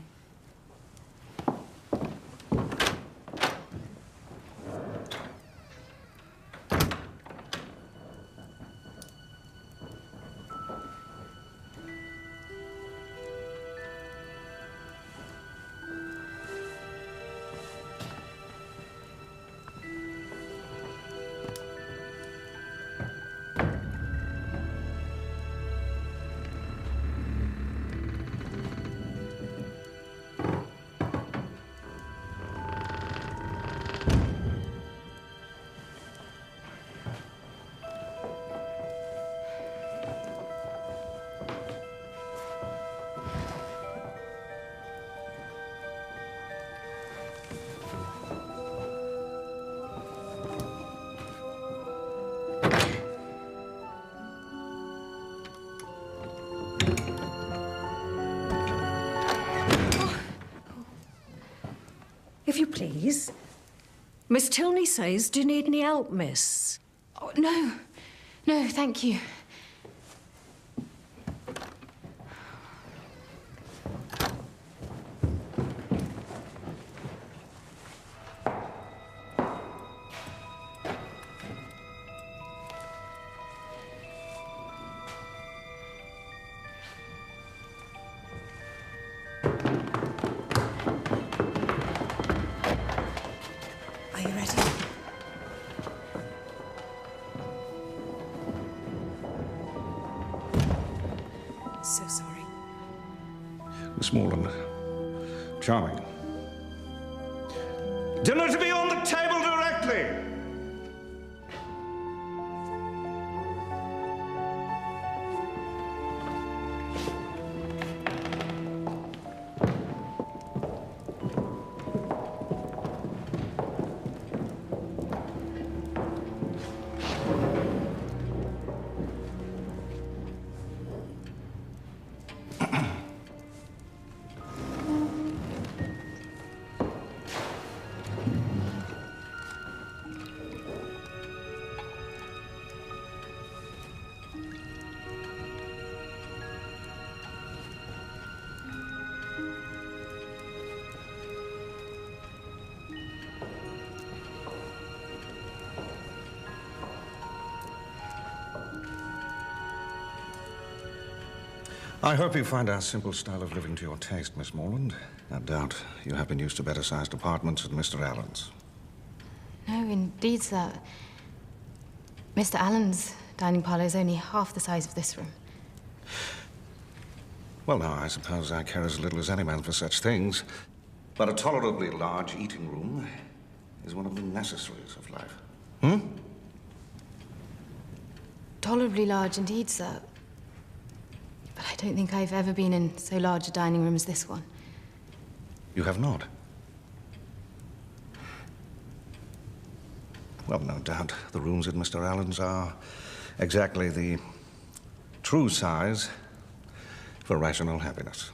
If you please. Miss Tilney says, do you need any help, miss? Oh, no. No, thank you. Are you ready? So sorry. Miss Morland, charming. Dinner to be on the table directly! I hope you find our simple style of living to your taste, Miss Morland. No doubt you have been used to better-sized apartments at Mr. Allen's. No, indeed, sir. Mr. Allen's dining parlour is only half the size of this room. Well, now, I suppose I care as little as any man for such things. But a tolerably large eating room is one of the necessaries of life. Hmm? Tolerably large indeed, sir. But I don't think I've ever been in so large a dining room as this one. You have not? Well, no doubt the rooms at Mr. Allen's are exactly the true size for rational happiness.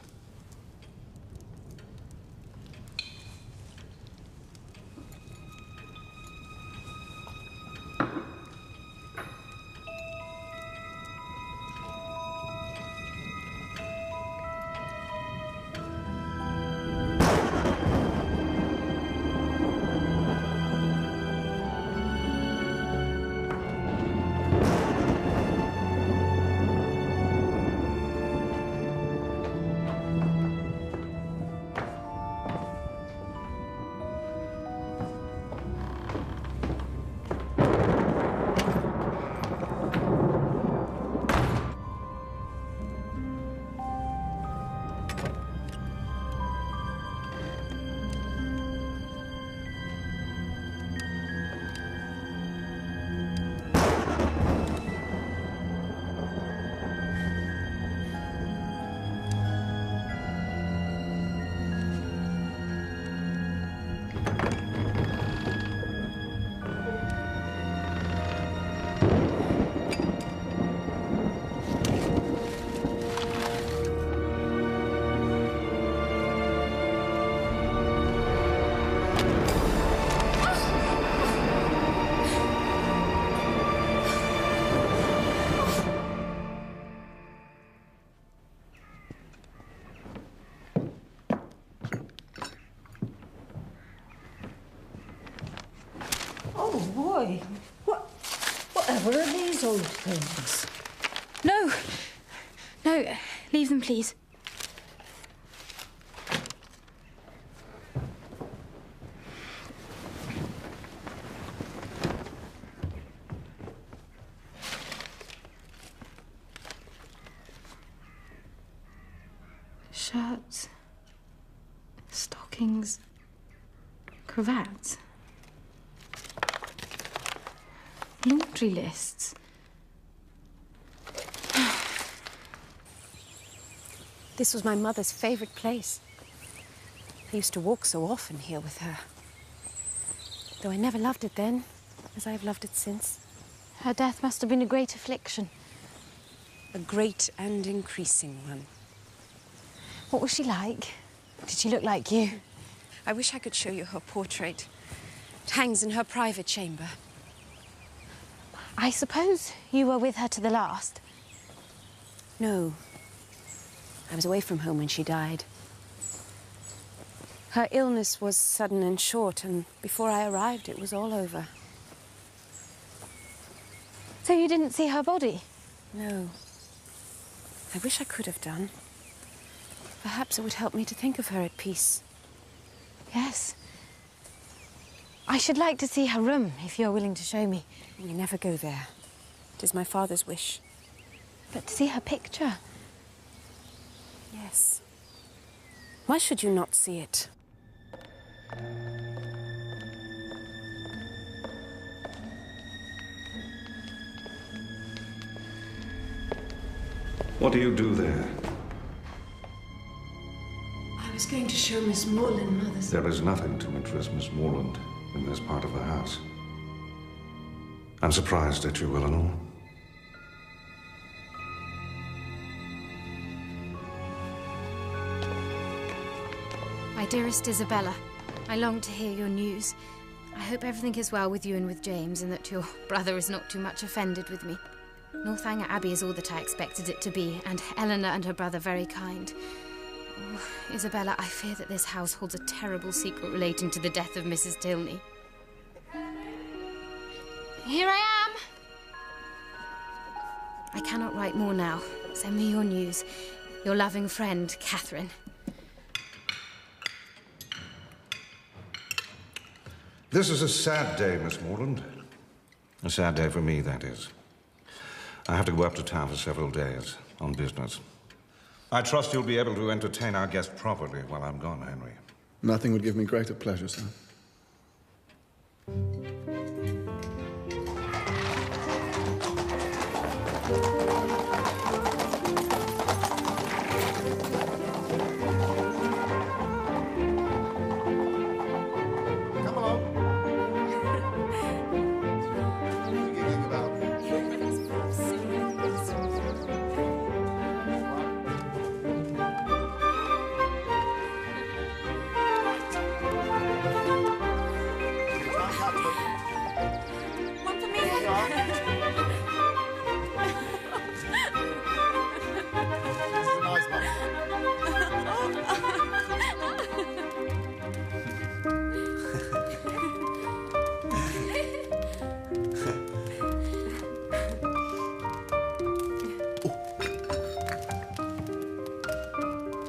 Boy, whatever are these old things? No! No, leave them, please. Shirts, stockings, cravats. Laundry lists. This was my mother's favourite place. I used to walk so often here with her. Though I never loved it then, as I have loved it since. Her death must have been a great affliction. A great and increasing one. What was she like? Did she look like you? I wish I could show you her portrait. It hangs in her private chamber. I suppose you were with her to the last? No. I was away from home when she died. Her illness was sudden and short, and before I arrived, it was all over. So you didn't see her body? No. I wish I could have done. Perhaps it would help me to think of her at peace. Yes. I should like to see her room, if you're willing to show me. We never go there. It is my father's wish. But to see her picture? Yes. Why should you not see it? What do you do there? I was going to show Miss Morland Mother's... There is nothing to interest Miss Morland in this part of the house. I'm surprised at you, Eleanor. My dearest Isabella, I long to hear your news. I hope everything is well with you and with James, and that your brother is not too much offended with me. Northanger Abbey is all that I expected it to be, and Eleanor and her brother very kind. Oh, Isabella, I fear that this house holds a terrible secret relating to the death of Mrs. Tilney. Here I am! I cannot write more now. Send me your news. Your loving friend, Catherine. This is a sad day, Miss Morland. A sad day for me, that is. I have to go up to town for several days on business. I trust you'll be able to entertain our guest properly while I'm gone, Henry. Nothing would give me greater pleasure, sir.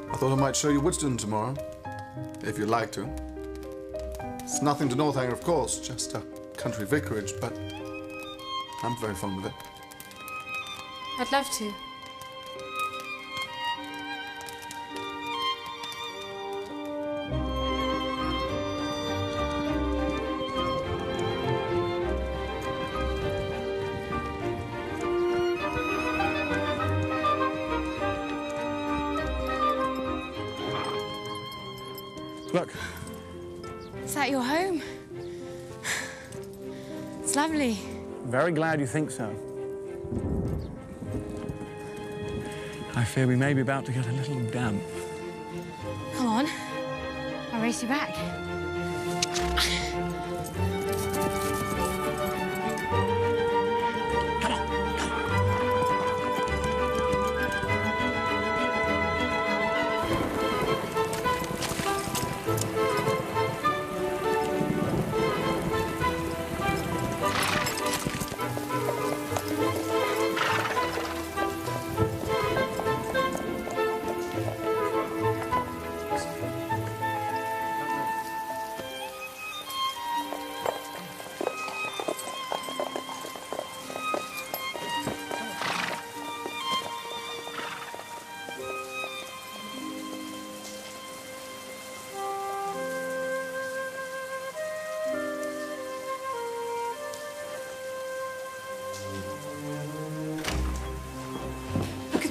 I thought I might show you Woodston tomorrow, if you'd like to. It's nothing to Northanger, of course, just a country vicarage, but I'm very fond of it. I'd love to. Look. Is that your home? It's lovely. Very glad you think so. I fear we may be about to get a little damp. Come on. I'll race you back.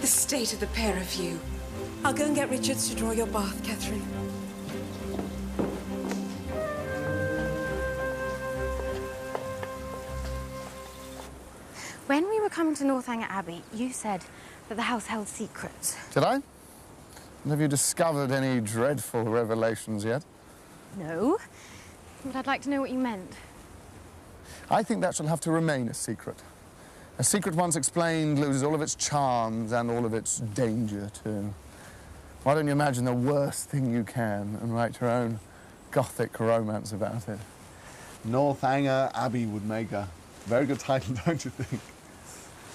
The state of the pair of you. I'll go and get Richards to draw your bath, Catherine. When we were coming to Northanger Abbey, you said that the house held secrets. Did I? And have you discovered any dreadful revelations yet? No, but I'd like to know what you meant. I think that shall have to remain a secret. A secret once explained loses all of its charms and all of its danger, too. Why don't you imagine the worst thing you can and write your own Gothic romance about it? Northanger Abbey would make a very good title, don't you think?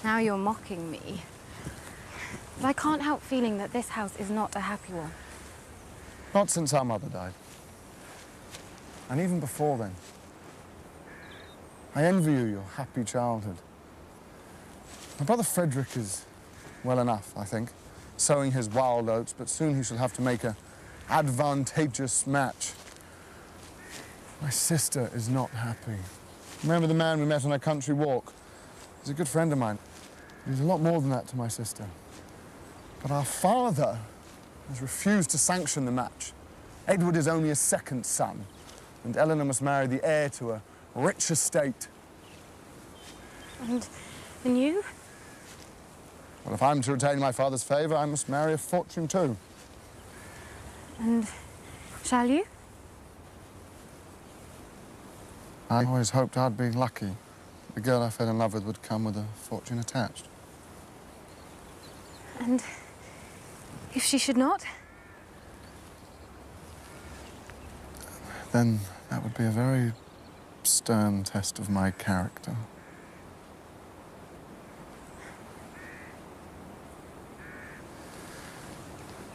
Now you're mocking me. But I can't help feeling that this house is not a happy one. Not since our mother died. And even before then. I envy you your happy childhood. My brother Frederick is well enough, I think, sowing his wild oats, but soon he shall have to make an advantageous match. My sister is not happy. Remember the man we met on a country walk? He's a good friend of mine. He's a lot more than that to my sister. But our father has refused to sanction the match. Edward is only a second son, and Eleanor must marry the heir to a rich estate. And you? Well, if I'm to retain my father's favour, I must marry a fortune too. And shall you? I always hoped I'd be lucky. The girl I fell in love with would come with a fortune attached. And if she should not? Then that would be a very stern test of my character.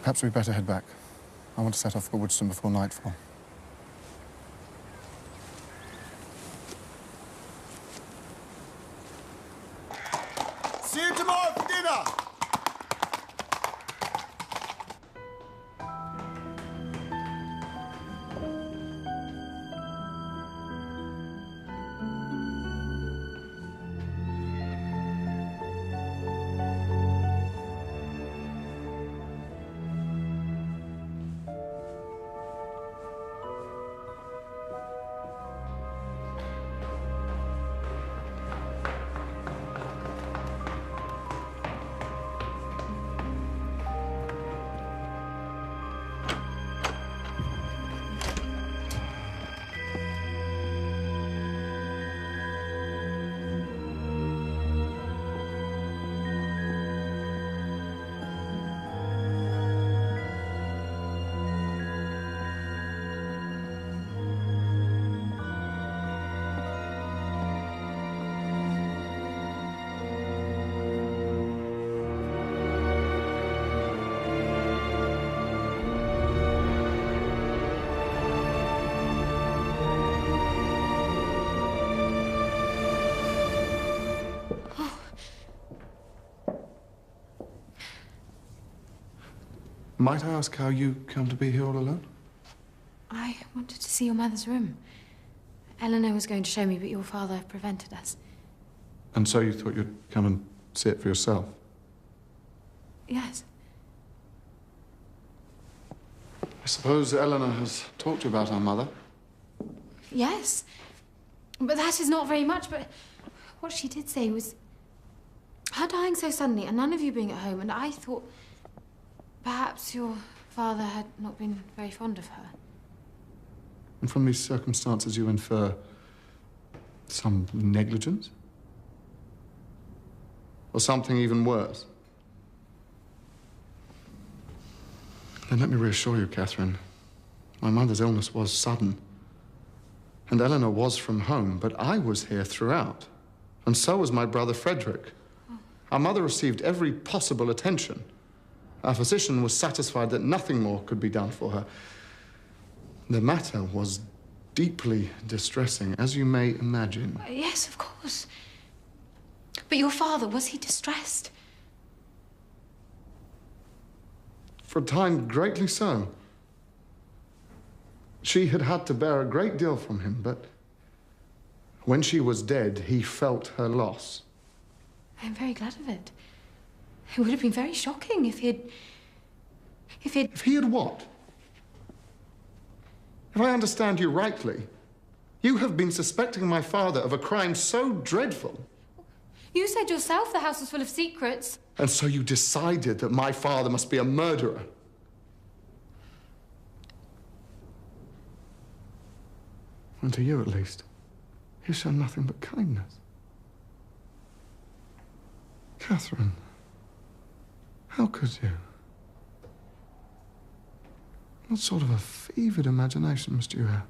Perhaps we'd better head back. I want to set off for Woodston before nightfall. tomorrow for dinner! Might I ask how you come to be here all alone? I wanted to see your mother's room. Eleanor was going to show me, but your father prevented us. And so you thought you'd come and see it for yourself? Yes. I suppose Eleanor has talked to you about our mother? Yes. But that is not very much, but what she did say was her dying so suddenly and none of you being at home, and I thought perhaps your father had not been very fond of her. And from these circumstances you infer some negligence? Or something even worse? Then let me reassure you, Catherine. My mother's illness was sudden. And Eleanor was from home, but I was here throughout. And so was my brother Frederick. Our mother received every possible attention. Our physician was satisfied that nothing more could be done for her. The matter was deeply distressing, as you may imagine. Yes, of course. But your father, was he distressed? For a time, greatly so. She had had to bear a great deal from him, but when she was dead, he felt her loss. I'm very glad of it. It would have been very shocking if he had... If he had what? If I understand you rightly, you have been suspecting my father of a crime so dreadful. You said yourself the house was full of secrets. And so you decided that my father must be a murderer. And to you, at least, he's shown nothing but kindness. Catherine, how could you? What sort of a fevered imagination must you have?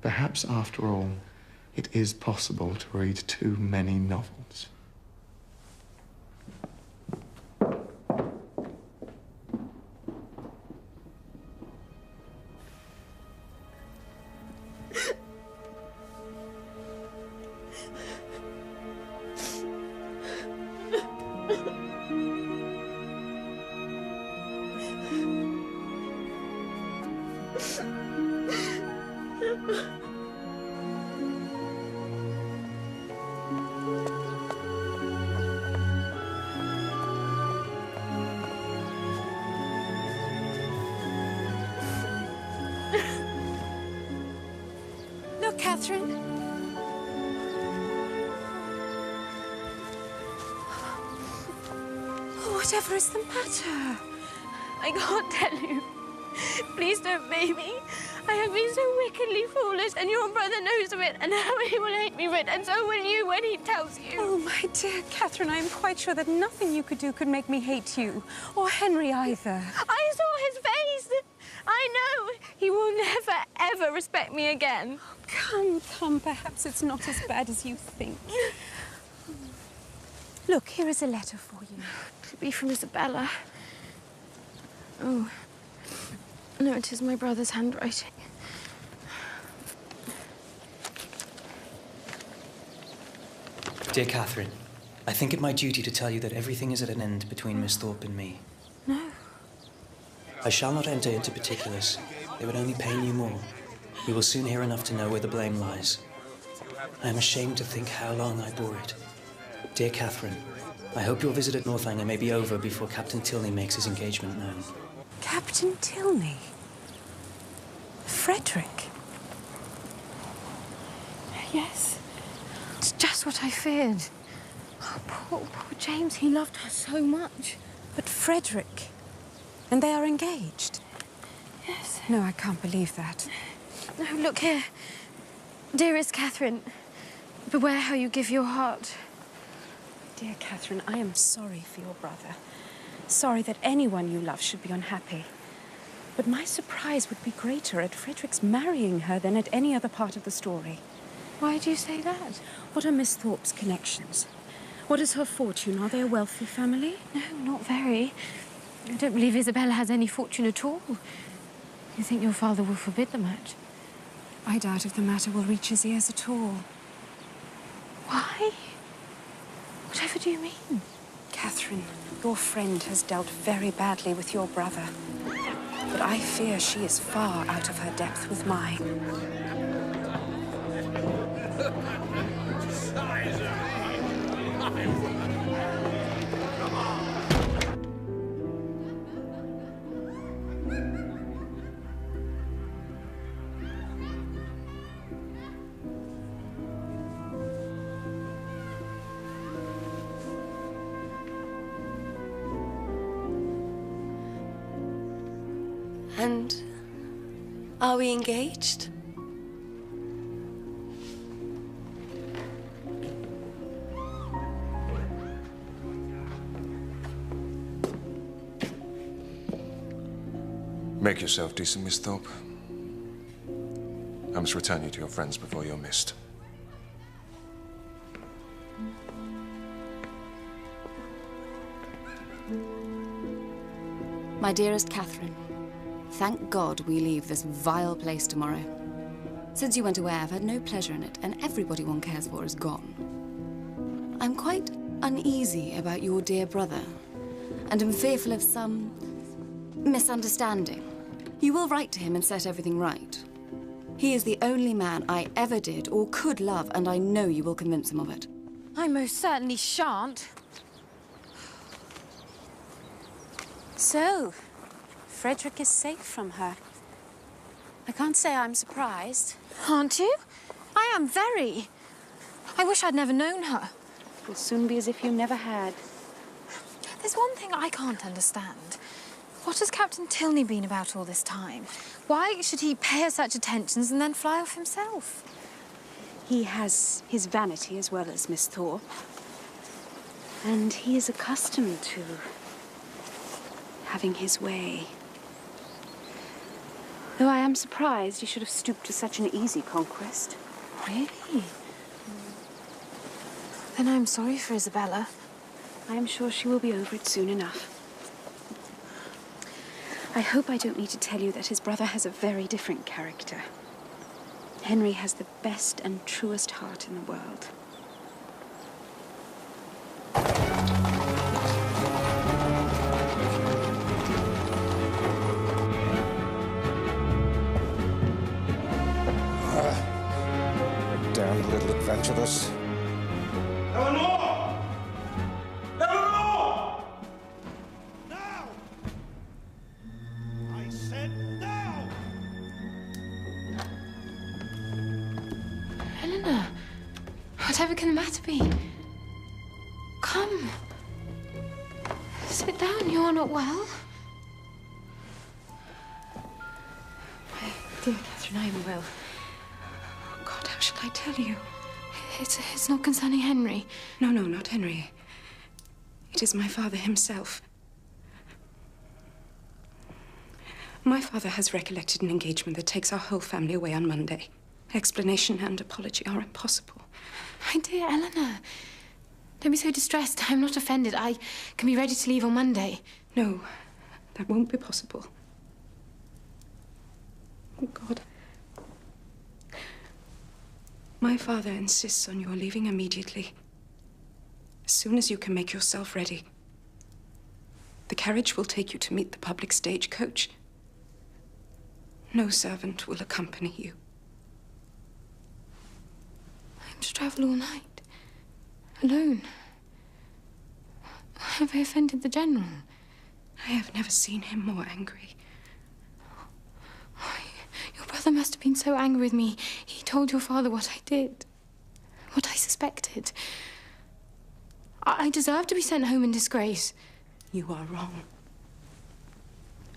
Perhaps, after all, it is possible to read too many novels. Look, Catherine. Whatever is the matter? I can't tell you. Please don't make me. I have been so wickedly foolish, and your brother knows of it, and now he will hate me for it, and so will you when he tells you. Oh, my dear Catherine, I am quite sure that nothing you could do could make me hate you, or Henry either. I saw his face. I know. He will never, ever respect me again. Oh, come, perhaps it's not as bad as you think. Look, here is a letter for you. It'll be from Isabella. Oh. No, it is my brother's handwriting. Dear Catherine, I think it my duty to tell you that everything is at an end between Miss Thorpe and me. No. I shall not enter into particulars. They would only pain you more. You will soon hear enough to know where the blame lies. I am ashamed to think how long I bore it. Dear Catherine, I hope your visit at Northanger may be over before Captain Tilney makes his engagement known. Captain Tilney? Frederick? Yes. It's just what I feared. Oh, poor James, he loved her so much. But Frederick? And they are engaged? Yes. No, I can't believe that. No, look here. Dearest Catherine, beware how you give your heart. Dear Catherine, I am sorry for your brother. Sorry that anyone you love should be unhappy. But my surprise would be greater at Frederick's marrying her than at any other part of the story. Why do you say that? What are Miss Thorpe's connections? What is her fortune? Are they a wealthy family? No, not very. I don't believe Isabella has any fortune at all. You think your father will forbid the match? I doubt if the matter will reach his ears at all. Why? Whatever do you mean? Catherine, your friend has dealt very badly with your brother. But I fear she is far out of her depth with mine. And are we engaged? Make yourself decent, Miss Thorpe. I must return you to your friends before you're missed. My dearest Catherine, thank God we leave this vile place tomorrow. Since you went away, I've had no pleasure in it, and everybody one cares for is gone. I'm quite uneasy about your dear brother, and am fearful of some misunderstanding. You will write to him and set everything right. He is the only man I ever did or could love, and I know you will convince him of it. I most certainly shan't. So, Frederick is safe from her. I can't say I'm surprised. Aren't you? I am very. I wish I'd never known her. It will soon be as if you never had. There's one thing I can't understand. What has Captain Tilney been about all this time? Why should he pay her such attentions and then fly off himself? He has his vanity as well as Miss Thorpe. And he is accustomed to having his way. Though I am surprised he should have stooped to such an easy conquest. Really? Then I'm sorry for Isabella. I am sure she will be over it soon enough. I hope I don't need to tell you that his brother has a very different character. Henry has the best and truest heart in the world. Damn little adventurous. Eleanor! Eleanor! Now! I said now! Eleanor, whatever can the matter be? Come. Sit down, you are not well. Dear Catherine, I am well. God, how shall I tell you? It's not concerning Henry. No, not Henry. It is my father himself. My father has recollected an engagement that takes our whole family away on Monday. Explanation and apology are impossible. My dear Eleanor, don't be so distressed. I'm not offended. I can be ready to leave on Monday. No, that won't be possible. Oh, God. My father insists on your leaving immediately. As soon as you can make yourself ready, the carriage will take you to meet the public stagecoach. No servant will accompany you. I'm to travel all night, alone. Have I offended the General? I have never seen him more angry. Your brother must have been so angry with me. He told your father what I did, what I suspected. I deserve to be sent home in disgrace. You are wrong.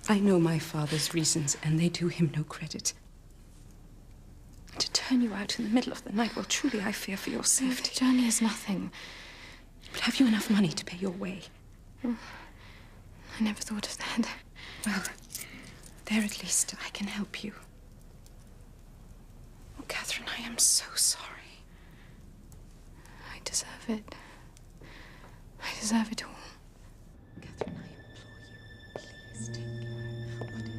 I know my father's reasons, and they do him no credit. To turn you out in the middle of the night, well, truly, I fear for your safety. The journey is nothing. But have you enough money to pay your way? I never thought of that. Well, there at least I can help you. Oh, Catherine, I am so sorry. I deserve it. I deserve it all. Catherine, I implore you, please take whatever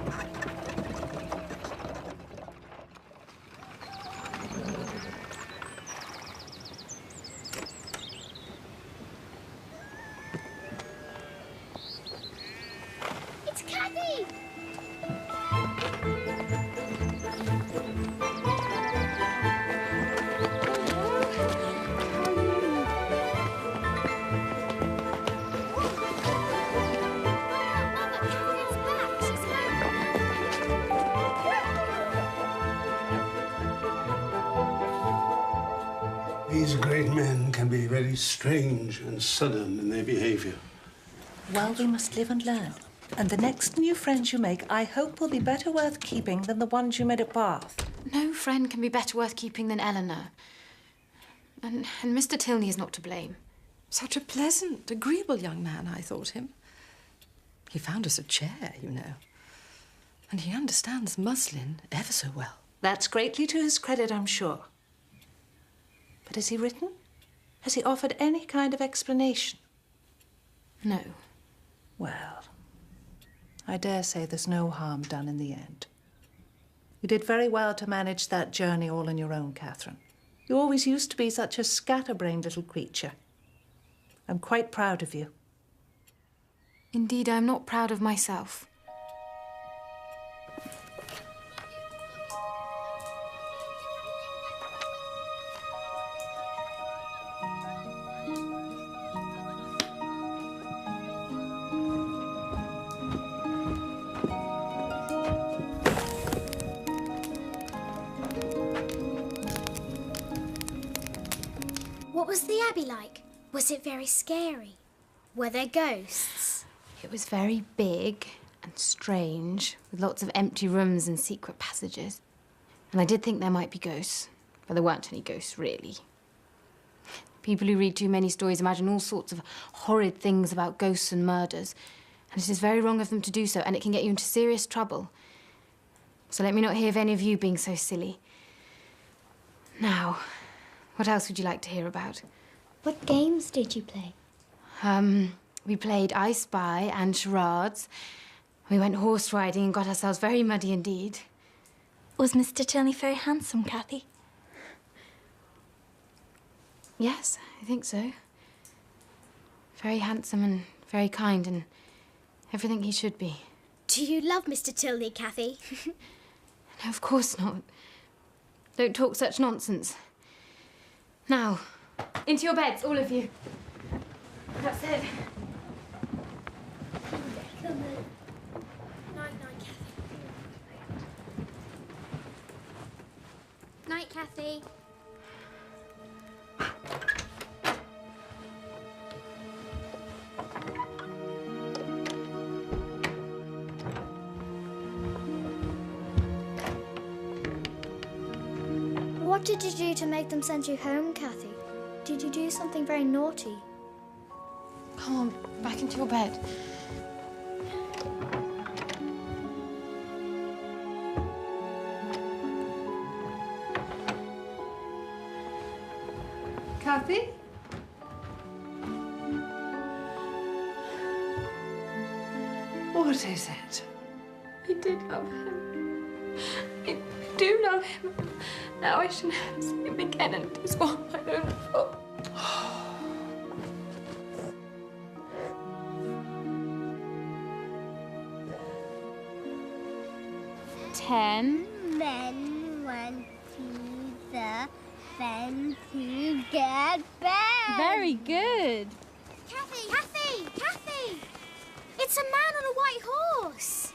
Goodbye, Catherine. These great men can be very strange and sudden in their behavior. Well, we must live and learn. And the next new friends you make, I hope, will be better worth keeping than the ones you made at Bath. No friend can be better worth keeping than Eleanor. And Mr. Tilney is not to blame. Such a pleasant, agreeable young man, I thought him. He found us a chair, you know. And he understands muslin ever so well. That's greatly to his credit, I'm sure. But has he written? Has he offered any kind of explanation? No. Well, I dare say there's no harm done in the end. You did very well to manage that journey all on your own, Catherine. You always used to be such a scatterbrained little creature. I'm quite proud of you. Indeed, I'm not proud of myself. What was the Abbey like? Was it very scary? Were there ghosts? It was very big and strange, with lots of empty rooms and secret passages. And I did think there might be ghosts, but there weren't any ghosts, really. People who read too many stories imagine all sorts of horrid things about ghosts and murders, and it is very wrong of them to do so, and it can get you into serious trouble. So let me not hear of any of you being so silly. Now, what else would you like to hear about? What games did you play? We played I Spy and charades. We went horse riding and got ourselves very muddy indeed. Was Mr. Tilney very handsome, Cathy? Yes, I think so. Very handsome and very kind and everything he should be. Do you love Mr. Tilney, Cathy? No, of course not. Don't talk such nonsense. Now, into your beds, all of you. That's it. Night, Cathy. What did you do to make them send you home, Cathy? Did you do something very naughty? Come on, back into your bed. Cathy? What is it? I did love him. I do love him. Now I should never see him again, and it is all my own fault. 10. Men went to the fen to get back. Very good. Cathy! Cathy! Cathy! It's a man on a white horse.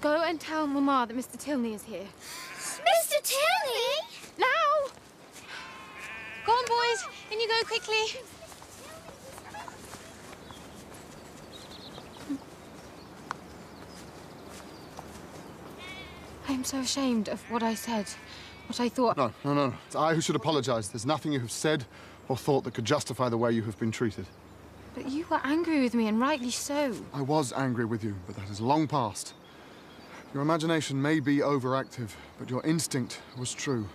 Go and tell Mamma that Mr. Tilney is here. Mr. Tilney? Now! Go on, boys. In you go quickly. I'm so ashamed of what I said, what I thought. No. It's I who should apologise. There's nothing you have said or thought that could justify the way you have been treated. But you were angry with me, and rightly so. I was angry with you, but that is long past. Your imagination may be overactive, but your instinct was true.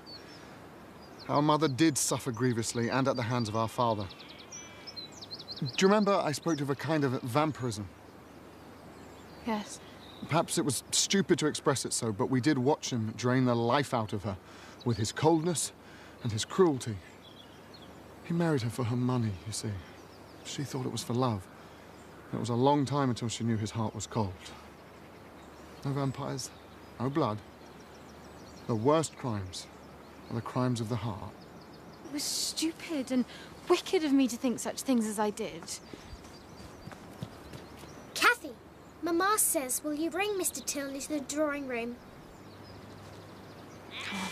Our mother did suffer grievously, and at the hands of our father. Do you remember I spoke of a kind of vampirism? Yes. Perhaps it was stupid to express it so, but we did watch him drain the life out of her with his coldness and his cruelty. He married her for her money, you see. She thought it was for love. It was a long time until she knew his heart was cold. No vampires, no blood. The worst crimes are the crimes of the heart. It was stupid and wicked of me to think such things as I did. Cathy, Mamma says, will you bring Mr. Tilney to the drawing room? Come on.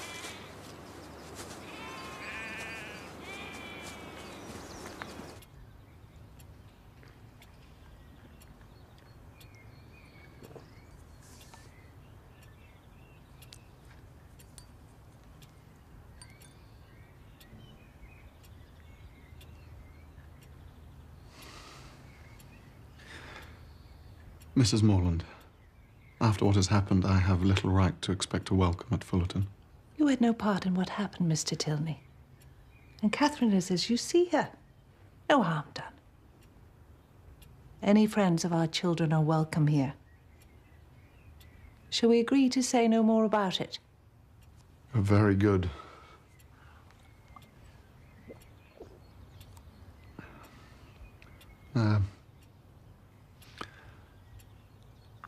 Mrs. Morland, after what has happened, I have little right to expect a welcome at Fullerton. You had no part in what happened, Mr. Tilney. And Catherine is as you see her. No harm done. Any friends of our children are welcome here. Shall we agree to say no more about it? Very good.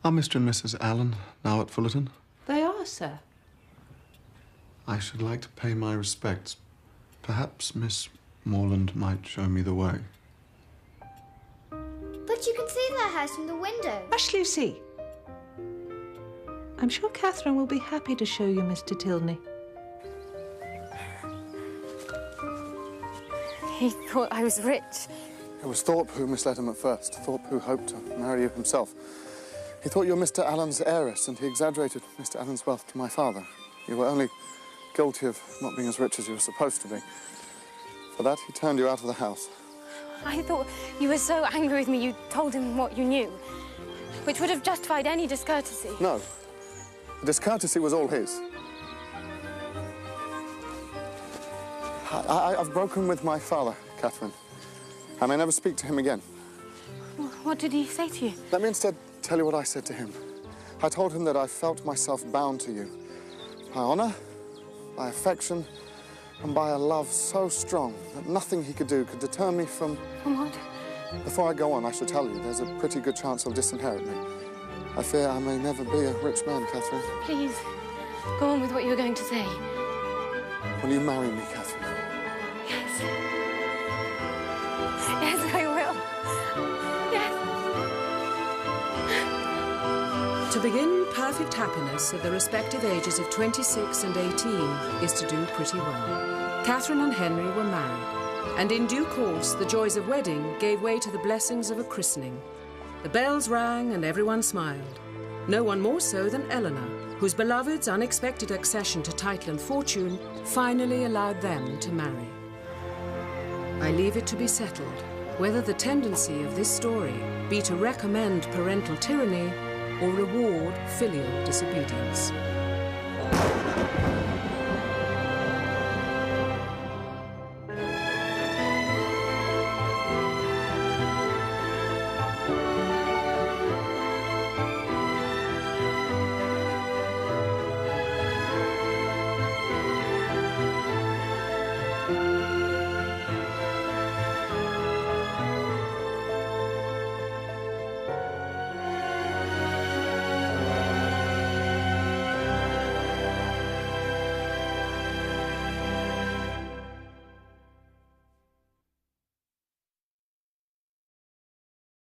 Are Mr. and Mrs. Allen now at Fullerton? They are, sir. I should like to pay my respects. Perhaps Miss Morland might show me the way. But you can see their house from the window. Hush, Lucy. I'm sure Catherine will be happy to show you Mr. Tilney. He thought I was rich. It was Thorpe who misled him at first. Thorpe who hoped to marry you himself. He thought you were Mr. Allen's heiress, and he exaggerated Mr. Allen's wealth to my father. You were only guilty of not being as rich as you were supposed to be. For that, he turned you out of the house. I thought you were so angry with me you told him what you knew, which would have justified any discourtesy. No. The discourtesy was all his. I've broken with my father, Catherine. I may never speak to him again. What did he say to you? Let me instead tell you what I said to him. I told him that I felt myself bound to you. By honour, by affection, and by a love so strong that nothing he could do could deter me from... From what? Before I go on, I shall tell you, there's a pretty good chance he'll disinherit me. I fear I may never be a rich man, Catherine. Please, go on with what you were going to say. Will you marry me, Catherine? Yes. Yes, I will. Yes. To begin perfect happiness at the respective ages of 26 and 18 is to do pretty well. Catherine and Henry were married, and in due course the joys of wedding gave way to the blessings of a christening. The bells rang and everyone smiled. No one more so than Eleanor, whose beloved's unexpected accession to title and fortune finally allowed them to marry. I leave it to be settled whether the tendency of this story be to recommend parental tyranny or reward filial disobedience.